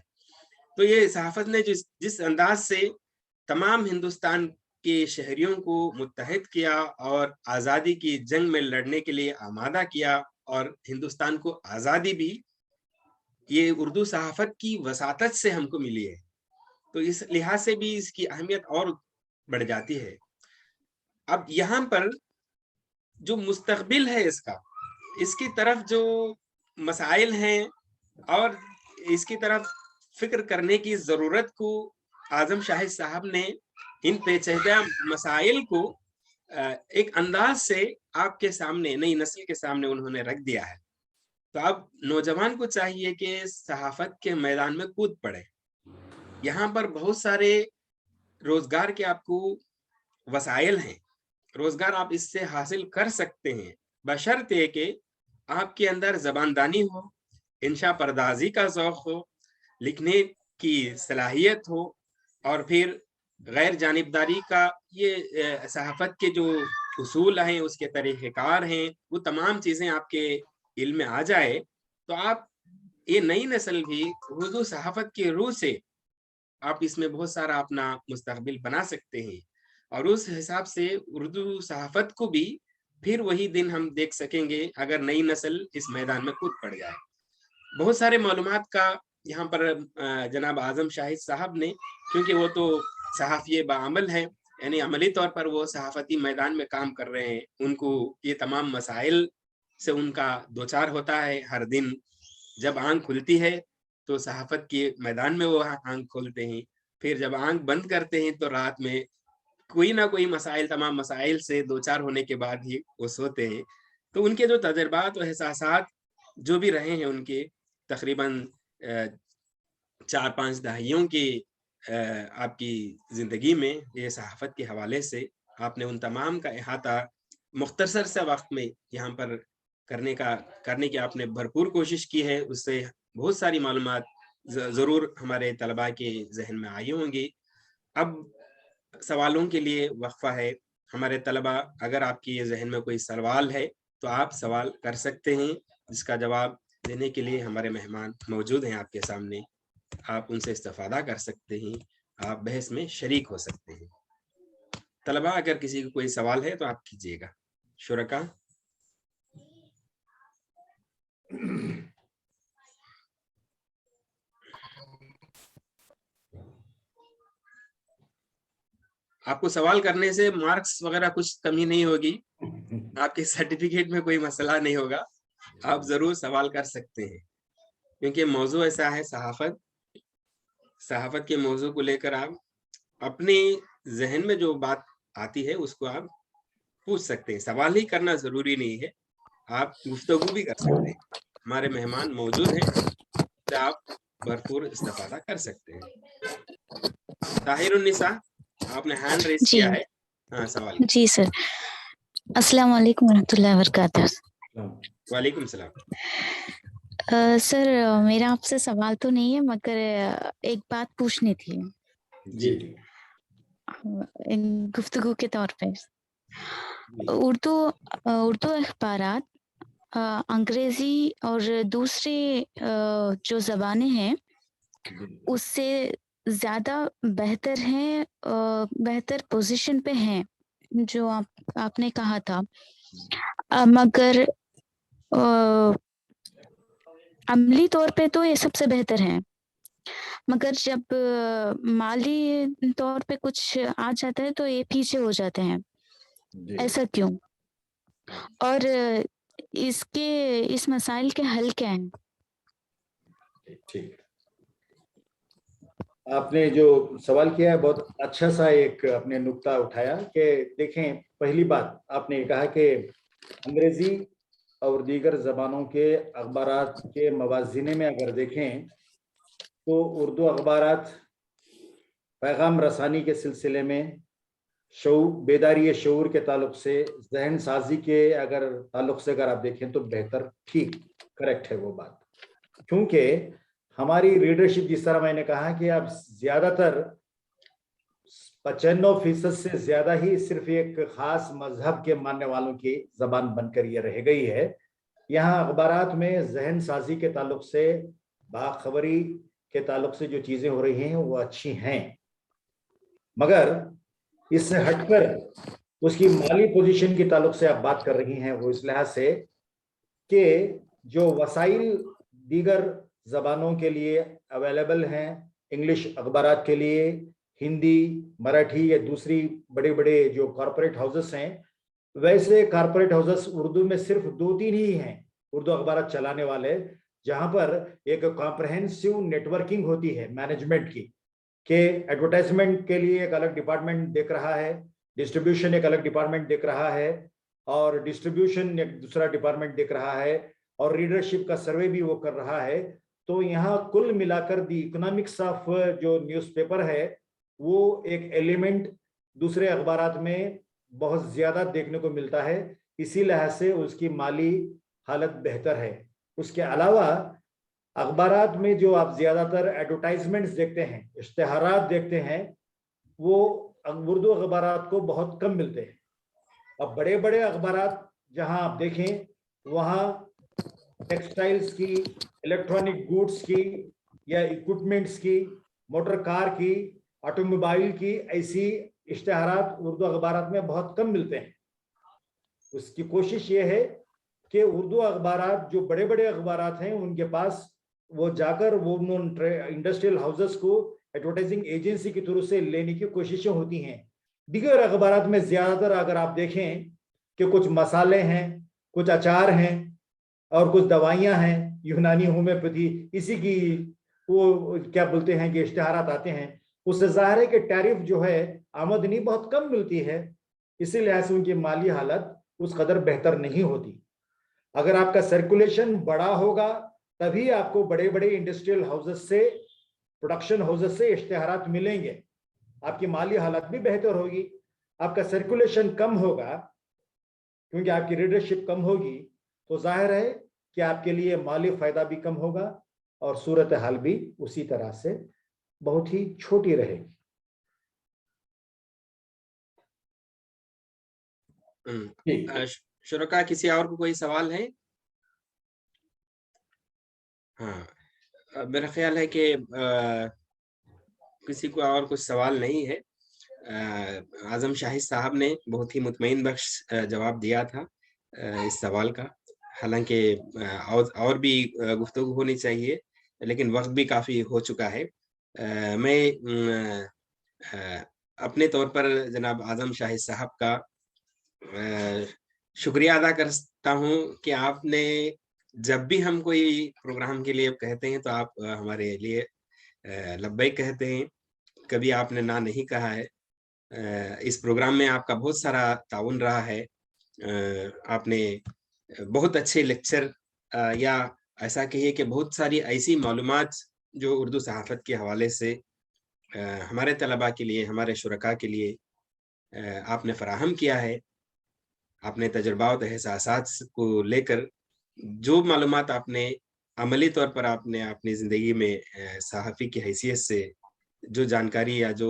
تو یہ صحافت نے جس انداز سے تمام ہندوستان کے شہریوں کو متحد کیا اور آزادی کی جنگ میں لڑنے کے لیے آمادہ کیا، اور ہندوستان کو آزادی بھی یہ اردو صحافت کی وساطت سے ہم کو ملی ہے. تو اس لحاظ سے بھی اس کی اہمیت اور بڑھ جاتی ہے. اب یہاں پر جو مستقبل ہے اس کی طرف جو مسائل ہیں اور اس کی طرف فکر کرنے کی ضرورت کو اعظم شاہد صاحب نے ان پیچیدہ مسائل کو ایک انداز سے آپ کے سامنے، نئی نسل کے سامنے انہوں نے رکھ دیا ہے. تو اب نوجوان کو چاہیے کہ صحافت کے میدان میں کود پڑے. یہاں پر بہت سارے روزگار کے آپ کو وسائل ہیں، روزگار آپ اس سے حاصل کر سکتے ہیں، بشرطے کہ آپ کے اندر زباندانی ہو، انشاء پردازی کا ذوق ہو، لکھنے کی صلاحیت ہو، اور پھر غیر جانبداری کا یہ صحافت کے جو اصول ہیں، اس کے طریقہ کار ہیں، وہ تمام چیزیں آپ کے علم میں آ جائے تو آپ یہ نئی نسل بھی اردو صحافت کے روح سے آپ اس میں بہت سارا اپنا مستقبل بنا سکتے ہیں. اور اس حساب سے اردو صحافت کو بھی پھر وہی دن ہم دیکھ سکیں گے اگر نئی نسل اس میدان میں کود پڑ جائے. بہت سارے معلومات کا یہاں پر جناب اعظم شاہد صاحب نے، کیونکہ وہ تو صحافی بعمل ہیں، یعنی عملی طور پر وہ صحافتی میدان میں کام کر رہے ہیں، ان کو یہ تمام مسائل سے ان کا دوچار ہوتا ہے. ہر دن جب آنکھ کھلتی ہے تو صحافت کے میدان میں وہ آنکھ کھولتے ہیں، پھر جب آنکھ بند کرتے ہیں تو رات میں کوئی نہ کوئی مسائل، تمام مسائل سے دوچار ہونے کے بعد ہی وہ سوتے ہیں. تو ان کے جو تجربات و احساسات جو بھی رہے ہیں، ان کے تقریباً 4-5 دہائیوں کی آپ کی زندگی میں یہ صحافت کے حوالے سے آپ نے ان تمام کا احاطہ مختصر سے وقت میں یہاں پر کرنے کی آپ نے بھرپور کوشش کی ہے. اس سے بہت ساری معلومات ضرور ہمارے طلباء کے ذہن میں آئی ہوں گی. اب سوالوں کے لیے وقفہ ہے. ہمارے طلباء، اگر آپ کی یہ ذہن میں کوئی سوال ہے تو آپ سوال کر سکتے ہیں، جس کا جواب دینے کے لیے ہمارے مہمان موجود ہیں آپ کے سامنے. آپ ان سے استفادہ کر سکتے ہیں، آپ بحث میں شریک ہو سکتے ہیں. طلباء، اگر کسی کو کوئی سوال ہے تو آپ کیجیے گا. شرکا، آپ کو سوال کرنے سے مارکس وغیرہ کچھ کمی نہیں ہوگی، آپ کے سرٹیفکیٹ میں کوئی مسئلہ نہیں ہوگا. آپ ضرور سوال کر سکتے ہیں، کیونکہ موضوع ایسا ہے صحافت کے موضوع کو لے کر آپ اپنے ذہن میں جو بات آتی ہے اس کو آپ پوچھ سکتے ہیں. سوال ہی کرنا ضروری نہیں ہے، آپ گفتگو بھی کر سکتے ہیں. ہمارے مہمان موجود ہیں، تو آپ بھرپور استفادہ کر سکتے ہیں. طاہر النساء، آپ نے ہینڈ ریز کیا ہے. ہاں، سوال. جی سر، السلام علیکم ورحمۃ اللہ وبرکاتہ. وعلیکم السلام. سر، میرا آپ سے سوال تو نہیں ہے، مگر ایک بات پوچھنی تھی جی، گفتگو کے طور پہ. اردو اخبارات انگریزی اور دوسری جو زبانیں ہیں اس سے زیادہ بہتر ہیں، بہتر پوزیشن پہ ہیں جو آپ نے کہا تھا، مگر عملی طور پہ تو یہ سب سے بہتر ہیں، مگر جب مالی طور پہ کچھ آ جاتا ہے تو یہ پیچھے ہو جاتے ہیں. ایسا کیوں؟ اور اس مسائل کے حل کیا ہیں؟ ٹھیک، آپ نے جو سوال کیا ہے بہت اچھا سا ایک اپنے نقطہ اٹھایا کہ دیکھیں، پہلی بات آپ نے کہا کہ انگریزی اور دیگر زبانوں کے اخبارات کے موازنے میں اگر دیکھیں تو اردو اخبارات پیغام رسانی کے سلسلے میں शऊर, बेदारी शऊर के ताल्लुक से, जहन साजी के अगर ताल्लुक से अगर आप देखें तो बेहतर, ठीक, करेक्ट है वो बात। क्योंकि हमारी रीडरशिप, जिस तरह मैंने कहा कि अब ज्यादातर 95% से ज्यादा ही सिर्फ एक खास मजहब के मानने वालों की जबान बनकर ये रह गई है। यहाँ अखबारात में जहन साजी के ताल्लुक से, बाखबरी के ताल्लुक से जो चीजें हो रही हैं वो अच्छी हैं, मगर इससे हटकर उसकी माली पोजीशन के ताल्लुक से आप बात कर रही हैं, वो इस लिहाज से कि जो वसाइल दीगर जबानों के लिए अवेलेबल हैं, इंग्लिश अखबारात के लिए, हिंदी, मराठी या दूसरी बड़े बड़े जो कॉरपोरेट हाउसेस हैं, वैसे कॉरपोरेट हाउसेस उर्दू में सिर्फ 2-3 ही हैं उर्दू अखबारात चलाने वाले, जहां पर एक कॉम्प्रहेंसिव नेटवर्किंग होती है मैनेजमेंट की, कि एडवर्टाइजमेंट के लिए एक अलग डिपार्टमेंट देख रहा है, डिस्ट्रीब्यूशन एक अलग डिपार्टमेंट देख रहा है, और डिस्ट्रीब्यूशन एक दूसरा डिपार्टमेंट देख रहा है, और रीडरशिप का सर्वे भी वो कर रहा है। तो यहाँ कुल मिलाकर दी इकोनॉमिक्स ऑफ जो न्यूज़पेपर है वो एक एलिमेंट दूसरे अखबारात में बहुत ज्यादा देखने को मिलता है, इसी लिहाज से उसकी माली हालत बेहतर है। उसके अलावा अखबारात में जो आप ज्यादातर एडवर्टाइजमेंट्स देखते हैं, इश्तिहारात देखते हैं, वो उर्दू अखबारात को बहुत कम मिलते हैं। अब बड़े बड़े अखबारात जहां आप देखें, वहां टेक्सटाइल्स की, इलेक्ट्रॉनिक गुड्स की या इक्विपमेंट्स की, मोटर कार की, ऑटोमोबाइल की, ऐसी इश्तिहारात उर्दू अखबारात में बहुत कम मिलते हैं। उसकी कोशिश ये है कि उर्दू अखबारात जो बड़े बड़े अखबारात हैं उनके पास वो जाकर वो इंडस्ट्रियल हाउसेस को एडवर्टाइजिंग एजेंसी की तरफ से लेने की कोशिशें होती हैं। दीगर अखबारात में ज्यादातर अगर आप देखें कि कुछ मसाले हैं, कुछ अचार हैं और कुछ दवाइयां हैं, यूनानी होम्योपैथी, इसी की वो क्या बोलते हैं कि इश्तिहारात आते हैं। उससे जाहिर है कि टैरिफ जो है, आमदनी बहुत कम मिलती है, इसी लिहाज से उनकी माली हालत उस कदर बेहतर नहीं होती। अगर आपका सर्कुलेशन बड़ा होगा तभी आपको बड़े बड़े इंडस्ट्रियल हाउसेस से, प्रोडक्शन हाउसेस से इश्तिहारात मिलेंगे, आपकी माली हालत भी बेहतर होगी। आपका सर्कुलेशन कम होगा क्योंकि आपकी रीडरशिप कम होगी, तो जाहिर है कि आपके लिए माली फायदा भी कम होगा और सूरत हाल भी उसी तरह से बहुत ही छोटी रहेगी। शुरका, किसी और को कोई सवाल है? हाँ, मेरा ख्याल है कि किसी को और कुछ सवाल नहीं है। आजम शाहिद साहब ने बहुत ही मुतमईन बख्श जवाब दिया था इस सवाल का। हालांकि और भी गुफ्तगू होनी चाहिए, लेकिन वक्त भी काफ़ी हो चुका है। मैं अपने तौर पर जनाब आजम शाहिद साहब का शुक्रिया अदा करता हूँ कि आपने जब भी हम कोई प्रोग्राम के लिए कहते हैं तो आप हमारे लिए लब्बैक कहते हैं, कभी आपने ना नहीं कहा है। इस प्रोग्राम में आपका बहुत सारा ताउन रहा है। आपने बहुत अच्छे लेक्चर या ऐसा कहिए कि बहुत सारी ऐसी मालूमात जो उर्दू सहाफ़त के हवाले से हमारे तलबा के लिए, हमारे शुरका के लिए आपने फराहम किया है। आपने तजुर्बा और एहसासात को लेकर जो मालूमात आपने अमली तौर पर आपने अपनी ज़िंदगी में सहाफ़ी की हैसियत से जो जानकारी या जो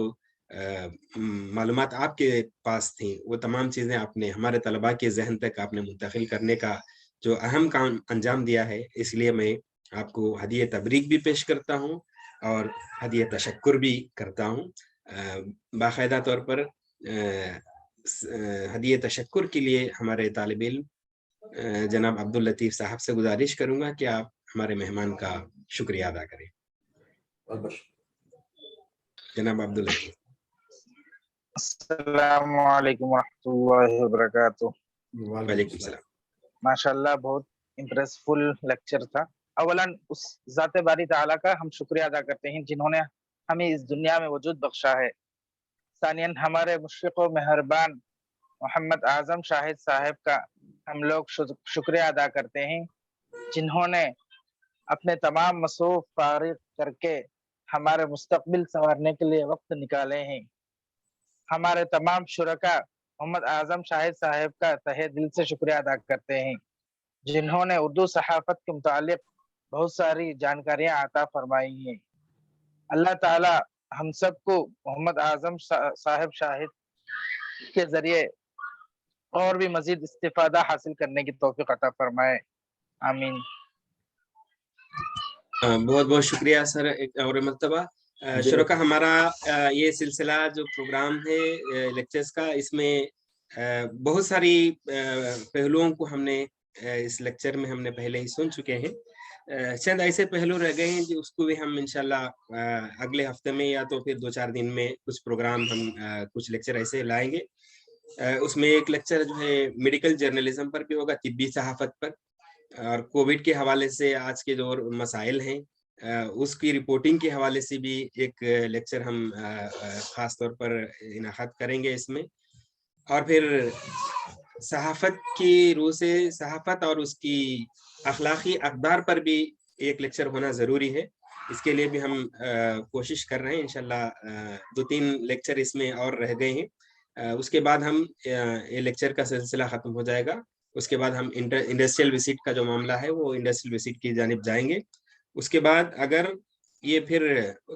मालूमात आपके पास थी, वो तमाम चीज़ें आपने हमारे तलबा के ज़हन तक आपने मुंतकिल करने का जो अहम काम अंजाम दिया है। इसलिए मैं आपको हदीये तबरीक भी पेश करता हूँ और हदीये तशक्कुर भी करता हूँ। बाकायदा तौर पर हदीये तशक्कुर के लिए हमारे तालिब इल्म जनाब अब्दुल लतीफ़ साहब से गुजारिश करूँगा कि आप हमारे मेहमान का शुक्रिया अदा करें। जनाब अब्दुल लतीफ़। अस्सलामु अलैकुम वरहमतुल्लाहि वबरकातुहू। वालेकुम सलाम। माशाल्लाह, बहुत इम्प्रेसफुल लेक्चर था। अवलन उस ज़ाते बारी ताला का हम शुक्रिया अदा करते हैं जिन्होंने हमें इस दुनिया में वजूद बख्शा है। सानियन हमारे मुशफ़िक़ व मेहरबान मोहम्मद आज़म शाहिद साहब का हम लोग शुक्रिया अदा करते हैं जिन्होंने अपने तमाम मसरूफ़ फारिग करके हमारे मुस्तक़बिल संवारने के लिए वक्त निकाले हैं। हमारे तमाम शुरका मोहम्मद आजम शाहिद साहब का तहे दिल से शुक्रिया अदा करते हैं, जिन्होंने उर्दू सहाफत के मुतालिक बहुत सारी जानकारियां अता फरमाई हैं। अल्लाह ताला हम सबको मोहम्मद आजम साहब शाहिद के जरिए और भी मजीद इस्तिफादा हासिल करने की तौफीक अता फरमाए, आमीन। बहुत बहुत शुक्रिया सर एक और मर्तबा। शुरका हमारा ये सिलसिला जो प्रोग्राम है लेक्चर्स का, इसमें बहुत सारी पहलुओं को हमने इस लेक्चर में हमने पहले ही सुन चुके हैं। शायद ऐसे पहलू रह गए हैं जो उसको भी हम इंशाल्लाह अगले हफ्ते में या तो फिर 2-4 दिन में कुछ प्रोग्राम हम कुछ लेक्चर ऐसे लाएंगे। उसमें एक लेक्चर जो है मेडिकल जर्नलिज्म पर भी होगा, तिब्बी सहाफत पर, और कोविड के हवाले से आज के जो मसाइल हैं उसकी रिपोर्टिंग के हवाले से भी एक लेक्चर हम खास तौर पर इनाक़ाद करेंगे इसमें। और फिर सहाफत की रूह से सहाफत और उसकी अखलाकी अक़दार पर भी एक लेक्चर होना ज़रूरी है। इसके लिए भी हम कोशिश कर रहे हैं इंशाल्लाह। 2-3 लेक्चर इसमें और रह गए हैं। उसके बाद हम ये लेक्चर का सिलसिला ख़त्म हो जाएगा। उसके बाद हम इंडस्ट्रियल विजिट का जो मामला है वो इंडस्ट्रियल विजिट की जानिब जाएंगे। उसके बाद अगर ये फिर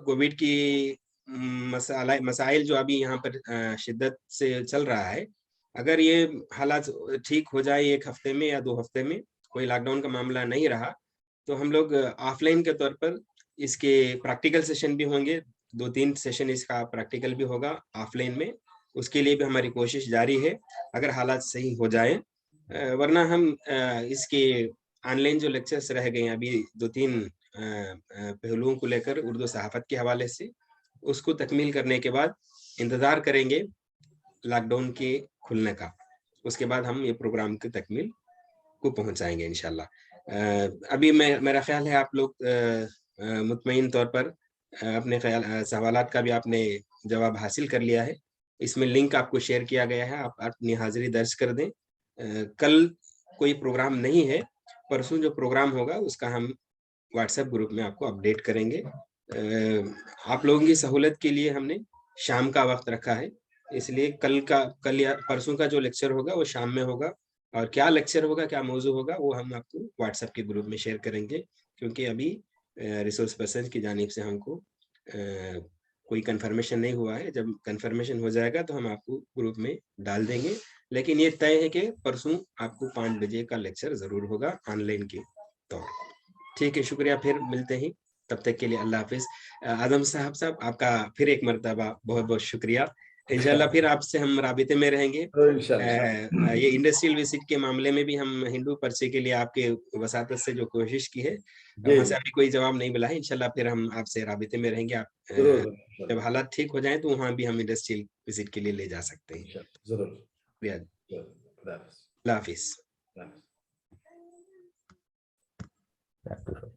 कोविड की मसाइल जो अभी यहाँ पर शिद्दत से चल रहा है, अगर ये हालात ठीक हो जाए 1 हफ्ते में या 2 हफ्ते में, कोई लॉकडाउन का मामला नहीं रहा, तो हम लोग ऑफलाइन के तौर पर इसके प्रैक्टिकल सेशन भी होंगे। 2-3 सेशन इसका प्रैक्टिकल भी होगा ऑफलाइन में। उसके लिए भी हमारी कोशिश जारी है अगर हालात सही हो जाए। वरना हम इसके ऑनलाइन जो लेक्चर्स रह गए हैं अभी 2-3 पहलुओं को लेकर उर्दू सहाफत के हवाले से, उसको तकमील करने के बाद इंतज़ार करेंगे लॉकडाउन के खुलने का। उसके बाद हम ये प्रोग्राम की तकमील को पहुंचाएंगे इंशाल्लाह। अभी मेरा ख्याल है आप लोग मुतमईन तौर पर अपने सवालात का भी आपने जवाब हासिल कर लिया है। इसमें लिंक आपको शेयर किया गया है, आप अपनी हाजिरी दर्ज कर दें। कल कोई प्रोग्राम नहीं है, परसों जो प्रोग्राम होगा उसका हम व्हाट्सएप ग्रुप में आपको अपडेट करेंगे। आप लोगों की सहूलत के लिए हमने शाम का वक्त रखा है, इसलिए कल या परसों का जो लेक्चर होगा वो शाम में होगा। और क्या लेक्चर होगा, क्या मौजू होगा, वो हम आपको व्हाट्सएप के ग्रुप में शेयर करेंगे, क्योंकि अभी रिसोर्स पर्सन की जानिब से हमको कोई कंफर्मेशन नहीं हुआ है। जब कंफर्मेशन हो जाएगा तो हम आपको ग्रुप में डाल देंगे। लेकिन ये तय है कि परसों आपको 5 बजे का लेक्चर ज़रूर होगा ऑनलाइन के तौर। ठीक है, शुक्रिया, फिर मिलते हैं, तब तक के लिए अल्लाह हाफिज़। आदम साहब आपका फिर एक मरतबा बहुत बहुत शुक्रिया। इंशाल्लाह फिर आपसे हम राबिते में रहेंगे। ये इंडस्ट्रियल विजिट के मामले में भी हम हिंदू पर्चे के लिए आपके वसातत से जो कोशिश की है, वहाँ से अभी कोई जवाब नहीं मिला है। इंशाल्लाह फिर हम आपसे राबिते में रहेंगे। आप जब हालात ठीक हो जाएं तो वहाँ भी हम इंडस्ट्रियल विजिट के लिए ले जा सकते हैं। जरूर। अल्लाह हाफिज़। Back to